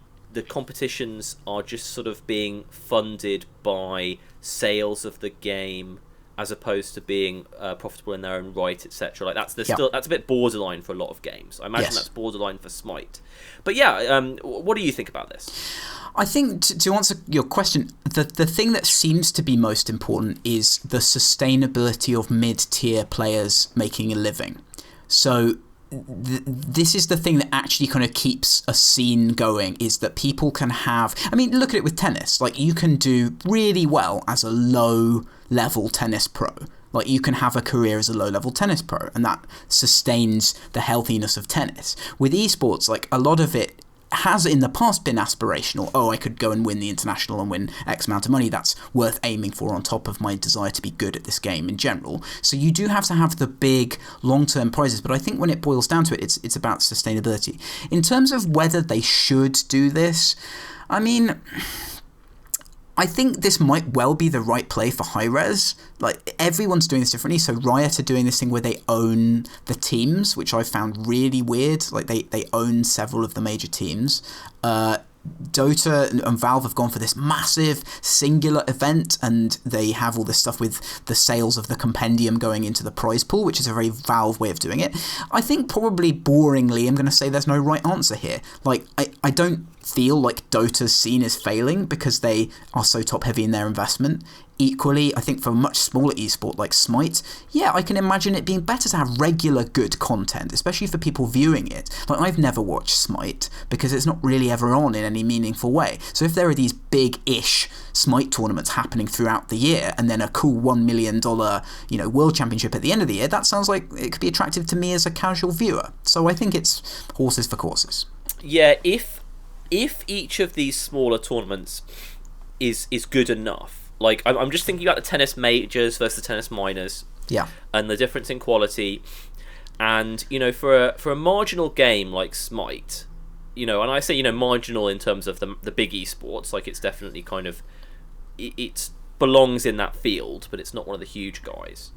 competitions are just sort of being funded by sales of the game as opposed to being profitable in their own right, etc. Like that's a bit borderline for a lot of games. I imagine that's borderline for Smite. But yeah, what do you think about this? I think to answer your question, the thing that seems to be most important is the sustainability of mid-tier players making a living. So this is the thing that actually kind of keeps a scene going, is that people can have... I mean, look at it with tennis. Like, you can do really well as a low-level tennis pro. Like, you can have a career as a low-level tennis pro, and that sustains the healthiness of tennis. With esports, like, a lot of it has in the past been aspirational. Oh, I could go and win the international and win X amount of money. That's worth aiming for on top of my desire to be good at this game in general. So you do have to have the big long-term prizes, but I think when it boils down to it, it's about sustainability. In terms of whether they should do this, I mean, I think this might well be the right play for Hi-Rez. Like, everyone's doing this differently. So Riot are doing this thing where they own the teams, which I found really weird. Like, they own several of the major teams. Dota and Valve have gone for this massive singular event, and they have all this stuff with the sales of the compendium going into the prize pool, which is a very Valve way of doing it. I think probably boringly, I'm going to say there's no right answer here. Like, I don't feel like Dota's scene is failing because they are so top heavy in their investment. Equally, I think for a much smaller esport like Smite, yeah, I can imagine it being better to have regular good content, especially for people viewing it. Like, I've never watched Smite because it's not really ever on in any meaningful way. So if there are these big-ish Smite tournaments happening throughout the year, and then a cool $1 million, you know, world championship at the end of the year, that sounds like it could be attractive to me as a casual viewer. So I think it's horses for courses. Yeah, if each of these smaller tournaments is good enough. Like, I'm just thinking about the tennis majors versus the tennis minors. Yeah. And the difference in quality. And, you know, for a marginal game like Smite, you know, and I say, you know, marginal in terms of the big esports, like it's definitely kind of, it belongs in that field, but it's not one of the huge guys.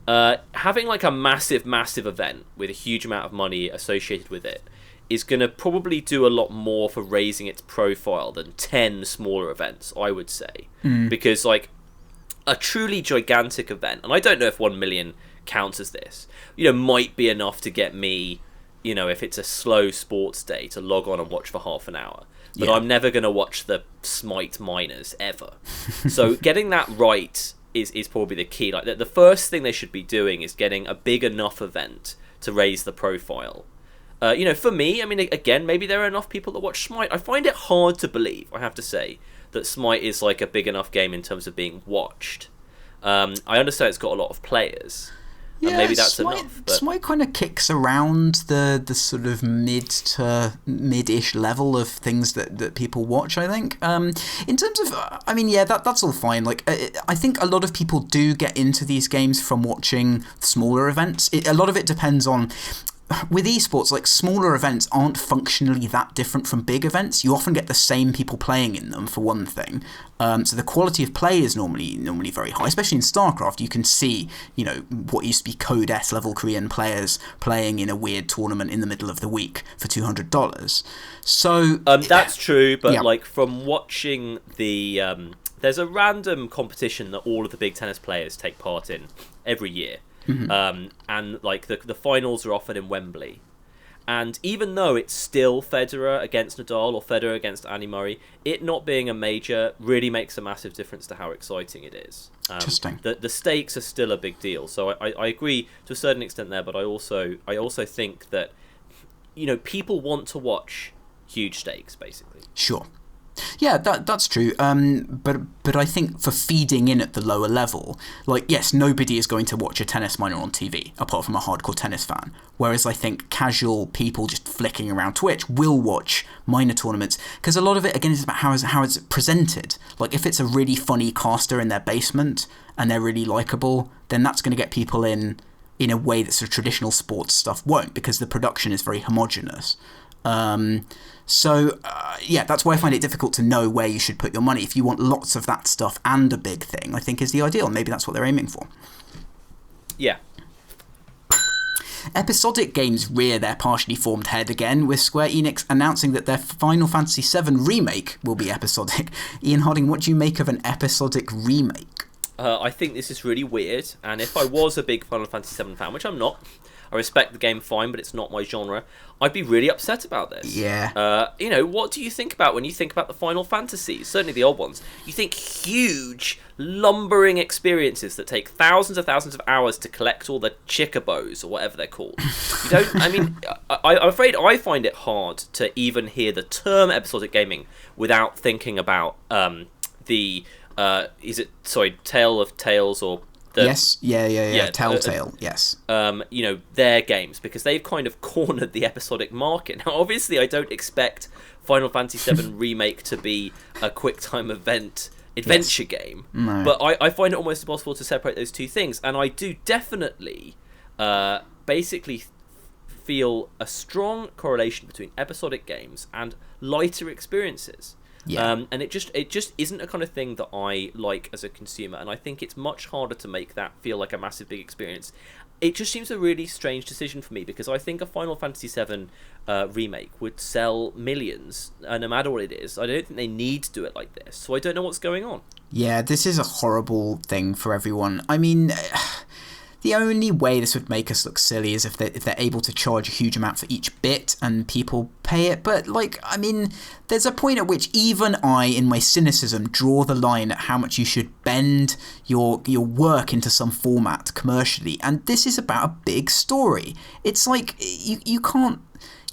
Having like a massive event with a huge amount of money associated with it is going to probably do a lot more for raising its profile than 10 smaller events, I would say. Because, like, a truly gigantic event, and I don't know if 1 million counts as this, you know, might be enough to get me, you know, if it's a slow sports day, to log on and watch for half an hour. But I'm never going to watch the Smite minors, ever. So getting that right is probably the key. Like, the first thing they should be doing is getting a big enough event to raise the profile. You know, for me, I mean, again, maybe there are enough people that watch Smite. I find it hard to believe, I have to say, that Smite is like a big enough game in terms of being watched. I understand it's got a lot of players, and maybe that's enough. But Smite kind of kicks around the sort of mid to mid-ish level of things that people watch, I think. In terms of, I mean, yeah, that's all fine. Like, I think a lot of people do get into these games from watching smaller events. A lot of it depends on... With esports, like, smaller events aren't functionally that different from big events. You often get the same people playing in them, for one thing. So the quality of play is normally very high, especially in StarCraft. You can see, you know, what used to be Code S level Korean players playing in a weird tournament in the middle of the week for $200. So that's true, but like, from watching the there's a random competition that all of the big tennis players take part in every year. And like the finals are often in Wembley. And even though it's still Federer against Nadal or Federer against Andy Murray, it not being a major really makes a massive difference to how exciting it is. Interesting. The stakes are still a big deal. So I agree to a certain extent there, but I also think that, you know, people want to watch huge stakes, basically. Sure. Yeah, that's true. But I think for feeding in at the lower level, like, yes, nobody is going to watch a tennis minor on TV apart from a hardcore tennis fan. Whereas I think casual people just flicking around Twitch will watch minor tournaments, because a lot of it again is about how it's presented. Like, if it's a really funny caster in their basement and they're really likable, then that's going to get people in a way that sort of traditional sports stuff won't, because the production is very homogenous. Yeah, that's why I find it difficult to know where you should put your money. If you want lots of that stuff and a big thing, I think is the ideal. Maybe that's what they're aiming for. Yeah. Episodic games rear their partially formed head again, with Square Enix announcing that their Final Fantasy VII Remake will be episodic. Ian Harding, what do you make of an episodic remake? I think this is really weird, and if I was a big Final Fantasy VII fan, which I'm not, I respect the game fine, but it's not my genre, I'd be really upset about this. Yeah. You know, what do you think about when you think about the Final Fantasies? Certainly the old ones. You think huge, lumbering experiences that take thousands of hours to collect all the chicobos, or whatever they're called. You don't, I mean, I'm afraid I find it hard to even hear the term episodic gaming without thinking about Tale of Tales, or yes, yeah. Telltale, yes. You know, their games, because they've kind of cornered the episodic market. Now, obviously, I don't expect Final Fantasy VII Remake to be a QuickTime event adventure game, No. but I find it almost impossible to separate those two things, and I do definitely basically feel a strong correlation between episodic games and lighter experiences. Yeah. And it just isn't a kind of thing that I like as a consumer, and I think it's much harder to make that feel like a massive big experience. It just seems a really strange decision for me, because I think a Final Fantasy VII remake would sell millions, no matter what it is. I don't think they need to do it like this, so I don't know what's going on. Yeah, this is a horrible thing for everyone. I mean, the only way this would make us look silly is if they're able to charge a huge amount for each bit and people pay it. But, like, I mean, there's a point at which even I, in my cynicism, draw the line at how much you should bend your work into some format commercially. And this is about a big story. It's like, you can't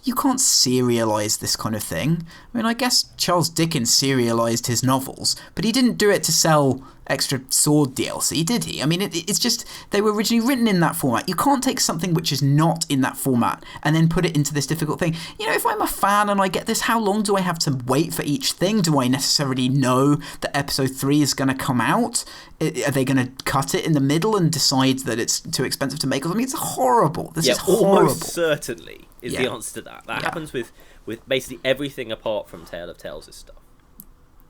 serialize this kind of thing. I mean, I guess Charles Dickens serialized his novels, but he didn't do it to sell extra sword DLC, did he? I mean, it's just, they were originally written in that format. You can't take something which is not in that format and then put it into this difficult thing. You know, if I'm a fan and I get this, how long do I have to wait for each thing? Do I necessarily know that episode 3 is going to come out? Are they going to cut it in the middle and decide that it's too expensive to make? I mean, it's horrible. This is horrible. Almost certainly is the answer to that. That happens with basically everything apart from Tale of Tales' stuff.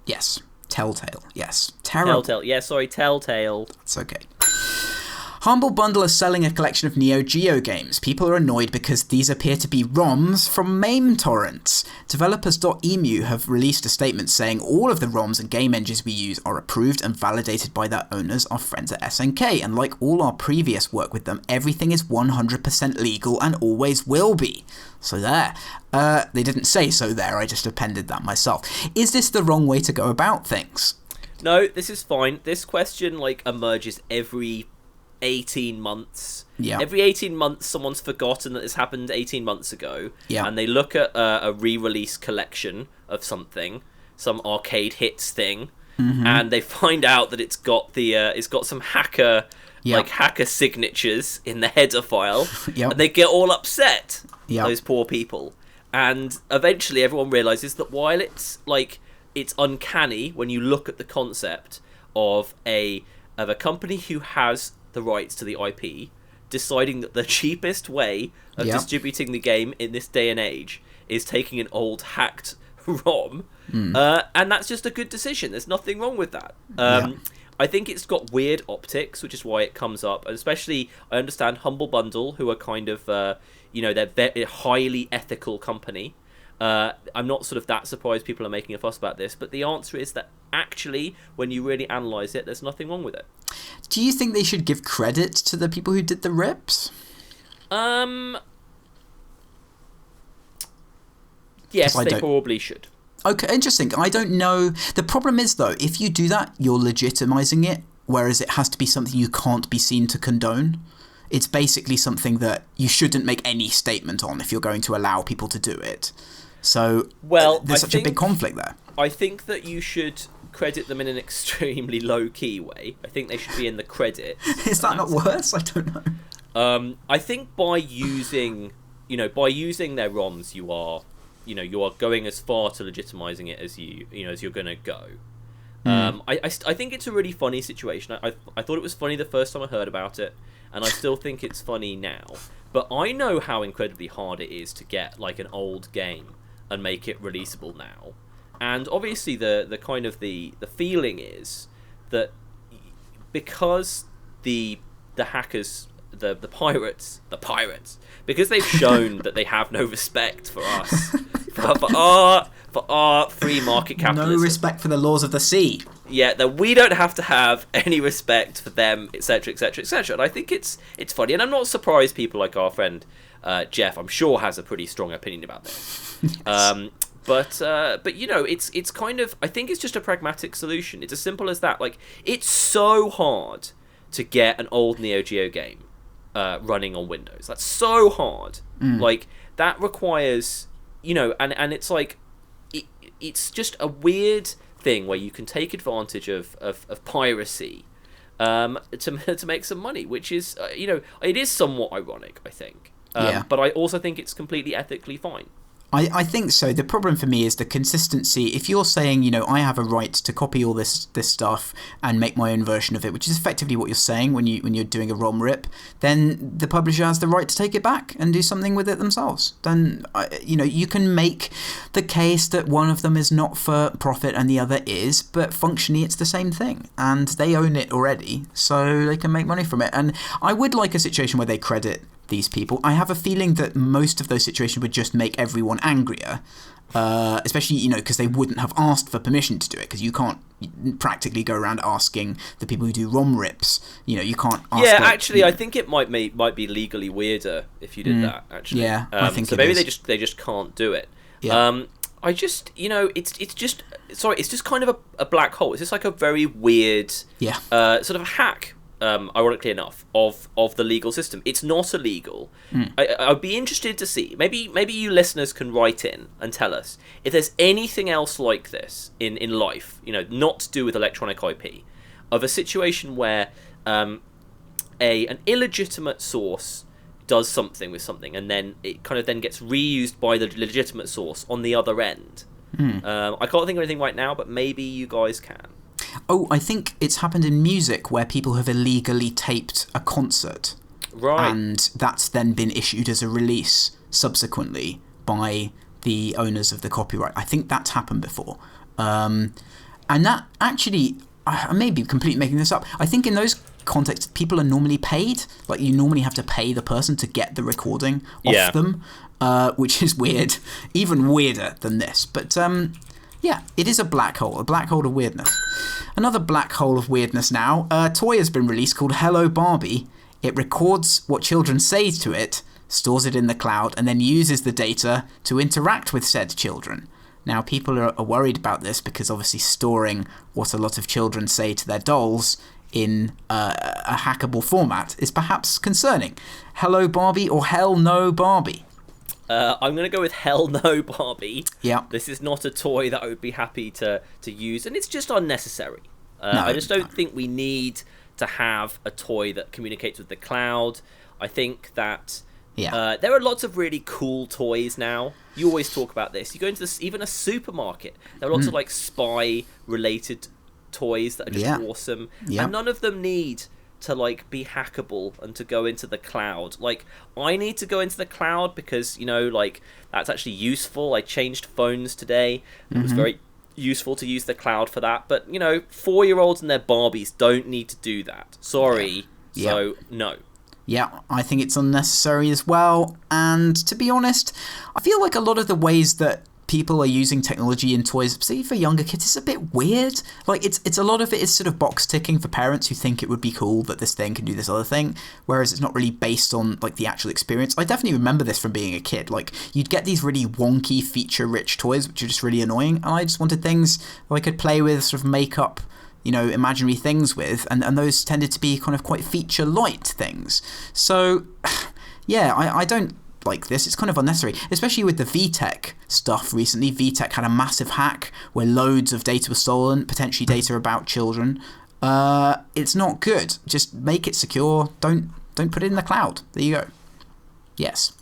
Yes. Telltale, yes. Terrible. Telltale. It's okay. Humble Bundle is selling a collection of Neo Geo games. People are annoyed because these appear to be ROMs from MAME torrents. Developers.emu have released a statement saying all of the ROMs and game engines we use are approved and validated by their owners, our friends at SNK, and like all our previous work with them, everything is 100% legal and always will be. So there. They didn't say so there, I just appended that myself. Is this the wrong way to go about things? No, this is fine. This question emerges every 18 months. Yeah. Every 18 months someone's forgotten that this happened 18 months ago, and they look at a re-release collection of something, some arcade hits thing, and they find out that it's got some hacker hacker signatures in the header file, and they get all upset. Those poor people. And eventually everyone realizes that while it's uncanny when you look at the concept of a company who has the rights to the IP deciding that the cheapest way of distributing the game in this day and age is taking an old hacked ROM, and that's just a good decision. There's nothing wrong with that. I think it's got weird optics, which is why it comes up. And especially, I understand Humble Bundle, who are kind of, they're a highly ethical company. I'm not sort of that surprised people are making a fuss about this, but the answer is that actually, when you really analyse it, there's nothing wrong with it. Do you think they should give credit to the people who did the rips? Yes, they probably should. Okay, interesting. I don't know. The problem is, though, if you do that, you're legitimizing it, whereas it has to be something you can't be seen to condone. It's basically something that you shouldn't make any statement on if you're going to allow people to do it. So there's such a big conflict there. I think that you should credit them in an extremely low-key way. I think they should be in the credit. Is that not worse? I don't know. I think by using their ROMs, you are going as far to legitimizing it as as you're going to go. I think it's a really funny situation. I thought it was funny the first time I heard about it, and I still think it's funny now. But I know how incredibly hard it is to get like an old game and make it releasable now. And obviously the kind of the feeling is that because the hackers, the pirates, because they've shown that they have no respect for us, for our free market capitalism. No respect for the laws of the sea. Yeah, that we don't have to have any respect for them, etc., etc., etc. And I think it's funny, and I'm not surprised people like our friend Jeff, I'm sure, has a pretty strong opinion about this. Yes. But it's kind of, I think it's just a pragmatic solution. It's as simple as that. Like, it's so hard to get an old Neo Geo game running on Windows. That's so hard. Like, that requires, and it's like, it's just a weird thing where you can take advantage of piracy to make some money, which is, it is somewhat ironic, I think. But I also think it's completely ethically fine. I think so. The problem for me is the consistency. If you're saying, I have a right to copy all this stuff and make my own version of it, which is effectively what you're saying when you're doing a ROM rip, then the publisher has the right to take it back and do something with it themselves. Then, you can make the case that one of them is not for profit and the other is, but functionally it's the same thing. And they own it already, so they can make money from it. And I would like a situation where they credit these people. I have a feeling that most of those situations would just make everyone angrier, especially, because they wouldn't have asked for permission to do it, because you can't practically go around asking the people who do ROM rips. You can't ask. Yeah, actually, I think it might be legally weirder if you did that, actually. Yeah, I think so. Maybe they just can't do it. Yeah. I just, it's just kind of a black hole. It's just like a very weird sort of hack, ironically enough, of the legal system. It's not illegal. I'd be interested to see, maybe you listeners can write in and tell us if there's anything else like this in life, not to do with electronic IP, of a situation where an illegitimate source does something with something and then it kind of then gets reused by the legitimate source on the other end. I can't think of anything right now, but maybe you guys can. Oh, I think it's happened in music where people have illegally taped a concert. Right. And that's then been issued as a release subsequently by the owners of the copyright. I think that's happened before. And that actually, I may be completely making this up. I think in those contexts, people are normally paid. Like, you normally have to pay the person to get the recording off them, which is weird. Even weirder than this. But yeah, it is a black hole of weirdness. Another black hole of weirdness now. A toy has been released called Hello Barbie. It records what children say to it, stores it in the cloud, and then uses the data to interact with said children. Now, people are worried about this because obviously storing what a lot of children say to their dolls in a hackable format is perhaps concerning. Hello Barbie or Hell No Barbie? I'm going to go with Hell No Barbie. Yeah. This is not a toy that I would be happy to use, and it's just unnecessary. I just don't think we need to have a toy that communicates with the cloud. I think that there are lots of really cool toys now. You always talk about this. You go into even a supermarket, there are lots of like spy-related toys that are just awesome, and none of them need to like be hackable and to go into the cloud. Like, I need to go into the cloud because like that's actually useful. I changed phones today. It was very useful to use the cloud for that. But 4-year-olds and their Barbies don't need to do that. Sorry. So no. Yeah, I think it's unnecessary as well. And to be honest, I feel like a lot of the ways that people are using technology in toys, particularly for younger kids, is a bit weird. Like, it's a lot of it is sort of box ticking for parents who think it would be cool that this thing can do this other thing, whereas it's not really based on like the actual experience. I definitely remember this from being a kid. Like, you'd get these really wonky, feature-rich toys, which are just really annoying, and I just wanted things that I could play with, sort of make up, you know, imaginary things with, and those tended to be kind of quite feature-light things. So, yeah, I don't like this. It's kind of unnecessary, especially with the VTech stuff recently. VTech had a massive hack where loads of data was stolen, potentially data about children. It's not good. Just make it secure. Don't put it in the cloud. There you go. Yes.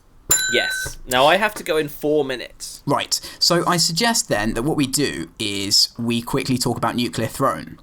Yes. Now I have to go in 4 minutes. Right. So I suggest then that what we do is we quickly talk about Nuclear Throne,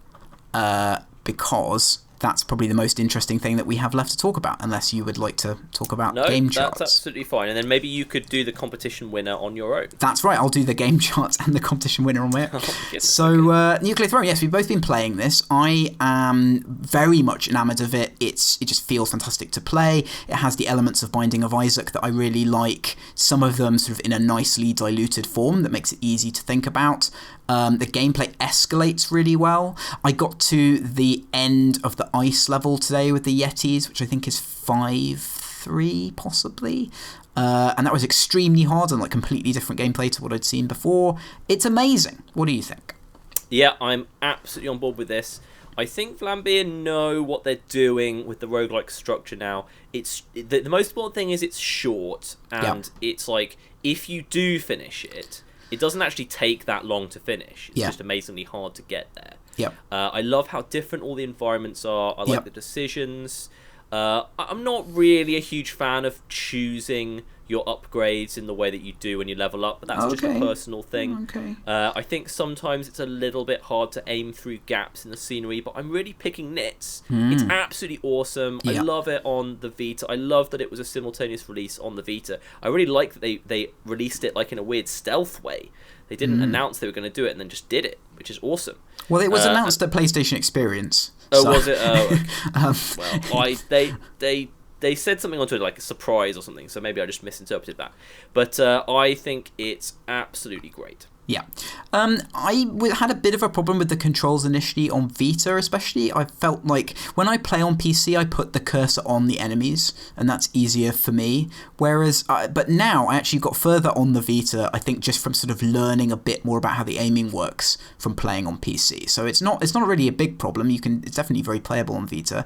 because that's probably the most interesting thing that we have left to talk about, unless you would like to talk about game charts. No, that's absolutely fine. And then maybe you could do the competition winner on your own. That's right, I'll do the game charts and the competition winner on my own. So, Nuclear Throne, yes, we've both been playing this. I am very much enamoured of it. It just feels fantastic to play. It has the elements of Binding of Isaac that I really like, some of them sort of in a nicely diluted form that makes it easy to think about. The gameplay escalates really well. I got to the end of the ice level today with the Yetis, which I think is 5-3 possibly. And that was extremely hard and like completely different gameplay to what I'd seen before. It's amazing. What do you think? Yeah, I'm absolutely on board with this. I think Vlambeer know what they're doing with the roguelike structure now. It's the most important thing is it's short, and it's like if you do finish it, it doesn't actually take that long to finish. It's just amazingly hard to get there. Yep. I love how different all the environments are. I like the decisions. I'm not really a huge fan of choosing your upgrades in the way that you do when you level up, but that's just a personal thing. Okay. I think sometimes it's a little bit hard to aim through gaps in the scenery, but I'm really picking nits. It's absolutely awesome. I love it on the Vita. I love that it was a simultaneous release on the Vita. I really like that they released it like in a weird stealth way. They didn't announce they were going to do it and then just did it, which is awesome. Well, it was announced at PlayStation Experience. Oh, so. Was it? Well, they said something on Twitter, like a surprise or something, so maybe I just misinterpreted that. But I think it's absolutely great. Yeah. I had a bit of a problem with the controls initially on Vita, especially. I felt like when I play on PC, I put the cursor on the enemies, and that's easier for me. Whereas, but now I actually got further on the Vita, I think just from sort of learning a bit more about how the aiming works from playing on PC. So it's not really a big problem. It's definitely very playable on Vita.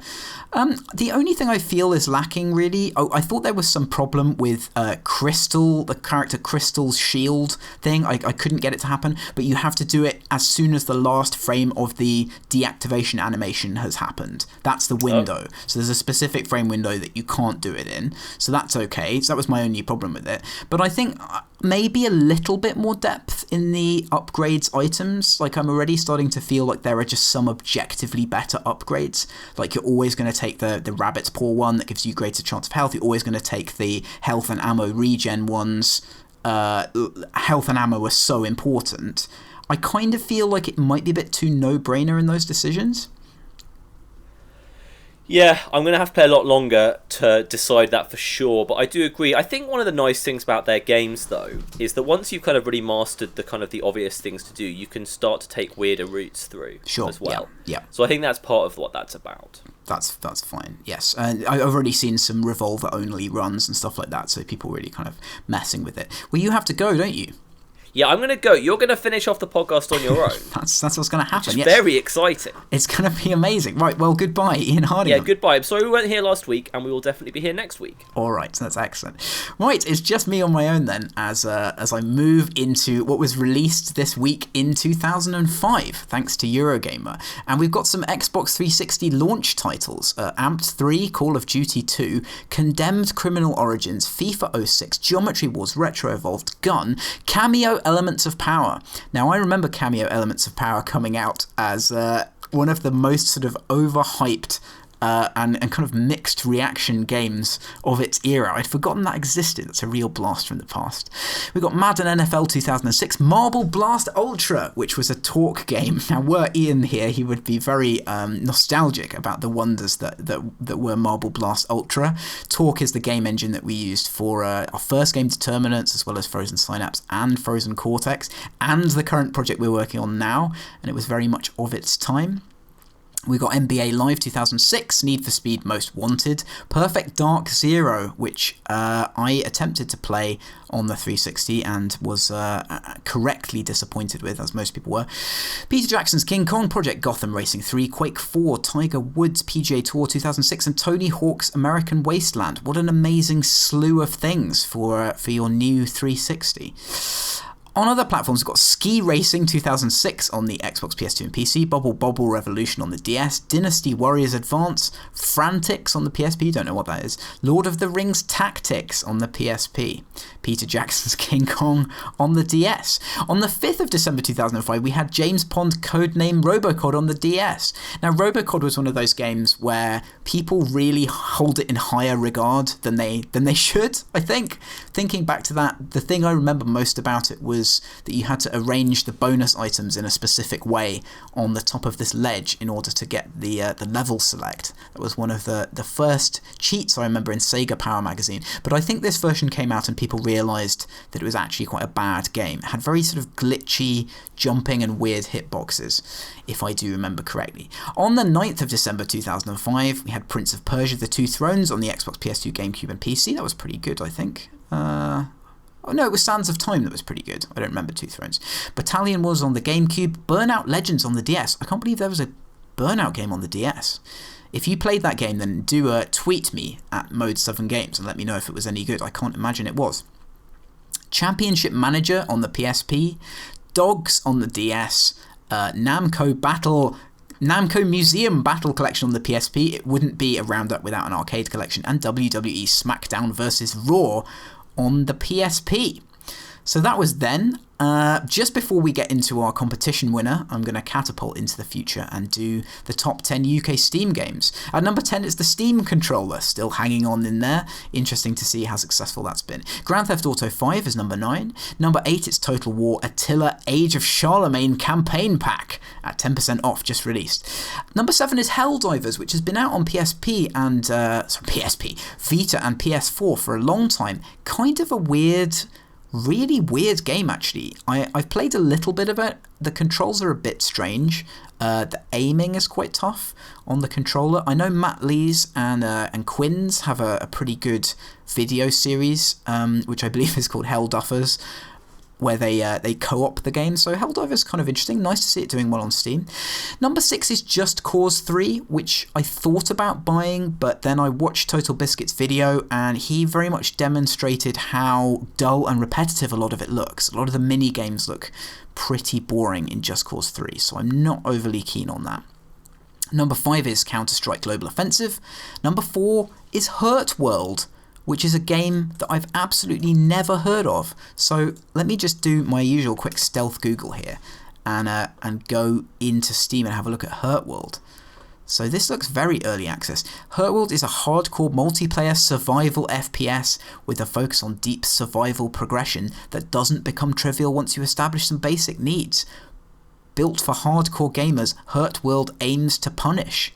The only thing I feel is lacking really, I thought there was some problem with Crystal, the character Crystal's shield thing. I couldn't get it to happen, but you have to do it as soon as the last frame of the deactivation animation has happened. That's the window. So there's a specific frame window that you can't do it in. So that's okay. So that was my only problem with it. But I think maybe a little bit more depth in the upgrades items. Like, I'm already starting to feel like there are just some objectively better upgrades. Like, you're always going to take the rabbit's paw one that gives you greater chance of health. You're always going to take the health and ammo regen ones. Health and ammo are so important. I kind of feel like it might be a bit too no-brainer in those decisions. Yeah, I'm going to have to play a lot longer to decide that for sure, but I do agree. I think one of the nice things about their games, though, is that once you've kind of really mastered the obvious things to do, you can start to take weirder routes through as well. Yeah. So I think that's part of what that's about. That's fine, yes. And I've already seen some revolver-only runs and stuff like that, so people really kind of messing with it. Well, you have to go, don't you? Yeah, I'm going to go. You're going to finish off the podcast on your own. That's what's going to happen. It's very exciting. It's going to be amazing. Right, well, goodbye, Ian Hardingham. Yeah, goodbye. I'm sorry we weren't here last week, and we will definitely be here next week. All right, that's excellent. Right, it's just me on my own then, as I move into what was released this week in 2005, thanks to Eurogamer. And we've got some Xbox 360 launch titles. Amped 3, Call of Duty 2, Condemned Criminal Origins, FIFA 06, Geometry Wars, Retro Evolved, Gun, Cameo Elements of Power. Now, I remember Cameo Elements of Power coming out as one of the most sort of overhyped and kind of mixed reaction games of its era. I'd forgotten that existed. That's a real blast from the past. We got Madden NFL 2006, Marble Blast Ultra, which was a Talk game. Now, were Ian here, he would be very nostalgic about the wonders that were Marble Blast Ultra. Talk is the game engine that we used for our first game, Determinants, as well as Frozen Synapse and Frozen Cortex, and the current project we're working on now, and it was very much of its time. We got NBA Live 2006, Need for Speed Most Wanted, Perfect Dark Zero, which I attempted to play on the 360 and was correctly disappointed with, as most people were. Peter Jackson's King Kong, Project Gotham Racing 3, Quake 4, Tiger Woods PGA Tour 2006, and Tony Hawk's American Wasteland. What an amazing slew of things for your new 360. On other platforms, we've got Ski Racing 2006 on the Xbox, PS2 and PC, Bubble Bobble Revolution on the DS, Dynasty Warriors Advance, Frantics on the PSP, don't know what that is, Lord of the Rings Tactics on the PSP, Peter Jackson's King Kong on the DS. On the 5th of December 2005, we had James Pond codename Robocod on the DS. Now, Robocod was one of those games where people really hold it in higher regard than they should, I think. Thinking back to that, the thing I remember most about it was that you had to arrange the bonus items in a specific way on the top of this ledge in order to get the level select. That was one of the first cheats I remember in Sega Power Magazine. But I think this version came out and people realised that it was actually quite a bad game. It had very sort of glitchy jumping and weird hitboxes, if I do remember correctly. On the 9th of December 2005, we had Prince of Persia: The Two Thrones on the Xbox, PS2, GameCube and PC. That was pretty good, I think. Oh no, it was Sands of Time that was pretty good. I don't remember Two Thrones. Battalion Wars on the GameCube, Burnout Legends on the DS. I can't believe there was a Burnout game on the DS. If you played that game, then do tweet me at Mode7Games and let me know if it was any good. I can't imagine it was. Championship Manager on the PSP, Dogs on the DS, Namco Museum Battle Collection on the PSP. It wouldn't be a roundup without an arcade collection, and WWE SmackDown vs. Raw on the PSP. So that was then. Just before we get into our competition winner, I'm going to catapult into the future and do the top 10 UK Steam games. At number 10 is the Steam controller, still hanging on in there. Interesting to see how successful that's been. Grand Theft Auto 5 is number 9. Number 8 is Total War Attila Age of Charlemagne campaign pack at 10% off, just released. Number 7 is Helldivers, which has been out on PSP and Vita and PS4 for a long time. Kind of a really weird game, actually. I've played a little bit of it. The controls are a bit strange. The aiming is quite tough on the controller. I know Matt Lees and Quinn's have a pretty good video series, which I believe is called Hellduffers, where they co-op the game. So Helldivers is kind of interesting. Nice to see it doing well on Steam. Number 6 is Just Cause 3, which I thought about buying, but then I watched Total Biscuit's video, and he very much demonstrated how dull and repetitive a lot of it looks. A lot of the mini games look pretty boring in Just Cause 3, so I'm not overly keen on that. Number 5 is Counter-Strike Global Offensive. Number 4 is Hurt World, which is a game that I've absolutely never heard of. So let me just do my usual quick stealth Google here and go into Steam and have a look at Hurt World. So this looks very early access. Hurt World is a hardcore multiplayer survival FPS with a focus on deep survival progression that doesn't become trivial once you establish some basic needs. Built for hardcore gamers, Hurt World aims to punish.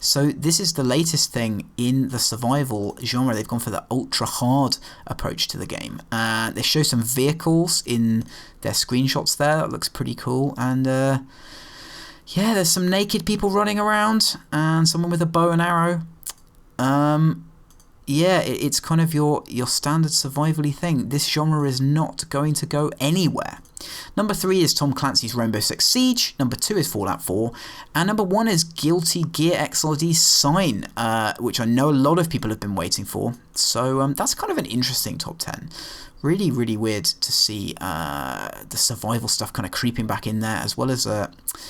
So this is the latest thing in the survival genre. They've gone for the ultra-hard approach to the game. They show some vehicles in their screenshots there. That looks pretty cool. And yeah, there's some naked people running around and someone with a bow and arrow. Yeah, it's kind of your standard survival-y thing. This genre is not going to go anywhere. Number 3 is Tom Clancy's Rainbow Six Siege. Number 2 is Fallout 4. And number 1 is Guilty Gear XRD Sign, which I know a lot of people have been waiting for. So that's kind of an interesting top 10. Really, really weird to see the survival stuff kind of creeping back in there, as well as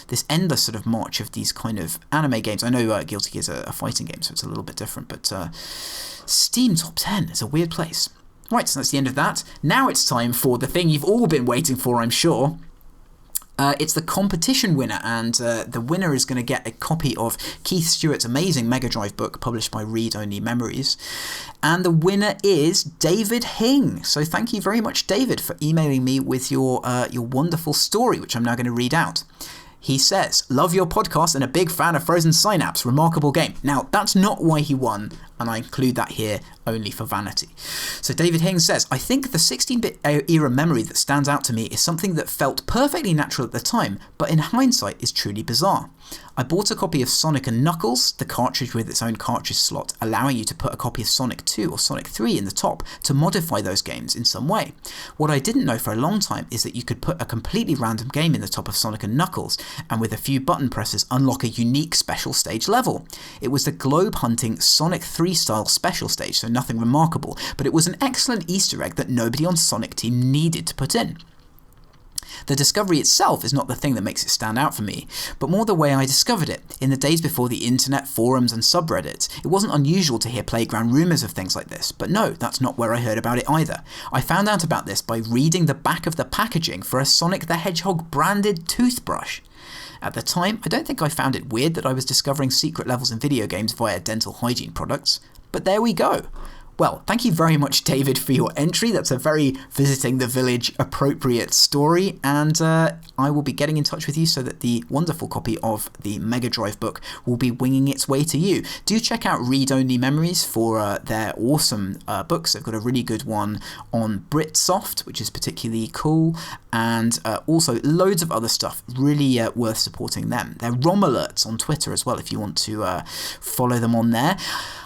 this endless sort of march of these kind of anime games. I know Guilty Gear is a fighting game, so it's a little bit different, but Steam top 10 is a weird place. Right, so that's the end of that. Now it's time for the thing you've all been waiting for, I'm sure. It's the competition winner, and the winner is going to get a copy of Keith Stewart's amazing Mega Drive book published by Read Only Memories. And the winner is David Hing. So thank you very much, David, for emailing me with your wonderful story, which I'm now going to read out. He says, "Love your podcast and a big fan of Frozen Synapse. Remarkable game." Now, that's not why he won, and I include that here only for vanity. So David Hing says, "I think the 16-bit era memory that stands out to me is something that felt perfectly natural at the time, but in hindsight is truly bizarre. I bought a copy of Sonic & Knuckles, the cartridge with its own cartridge slot, allowing you to put a copy of Sonic 2 or Sonic 3 in the top to modify those games in some way. What I didn't know for a long time is that you could put a completely random game in the top of Sonic & Knuckles, and with a few button presses unlock a unique special stage level. It was the globe hunting Sonic 3 style special stage, so nothing remarkable, but it was an excellent Easter egg that nobody on Sonic Team needed to put in. The discovery itself is not the thing that makes it stand out for me, but more the way I discovered it. In the days before the internet, forums and subreddits, it wasn't unusual to hear playground rumours of things like this, but no, that's not where I heard about it either. I found out about this by reading the back of the packaging for a Sonic the Hedgehog branded toothbrush. At the time, I don't think I found it weird that I was discovering secret levels in video games via dental hygiene products, but there we go. Well, thank you very much, David, for your entry. That's a very Visiting the Village appropriate story, and I will be getting in touch with you so that the wonderful copy of the Mega Drive book will be winging its way to you. Do check out Read Only Memories for their awesome books. They've got a really good one on Britsoft, which is particularly cool, and also loads of other stuff. Really worth supporting them. They're ROM Alerts on Twitter as well, if you want to follow them on there.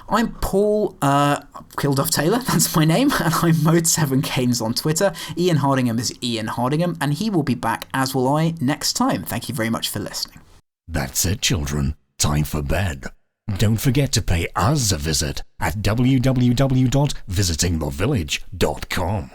I'm Paul Kilduff Taylor, that's my name, and I'm Mode7Games on Twitter. Ian Hardingham is Ian Hardingham, and he will be back, as will I, next time. Thank you very much for listening. That's it, children. Time for bed. Don't forget to pay us a visit at www.visitingthevillage.com.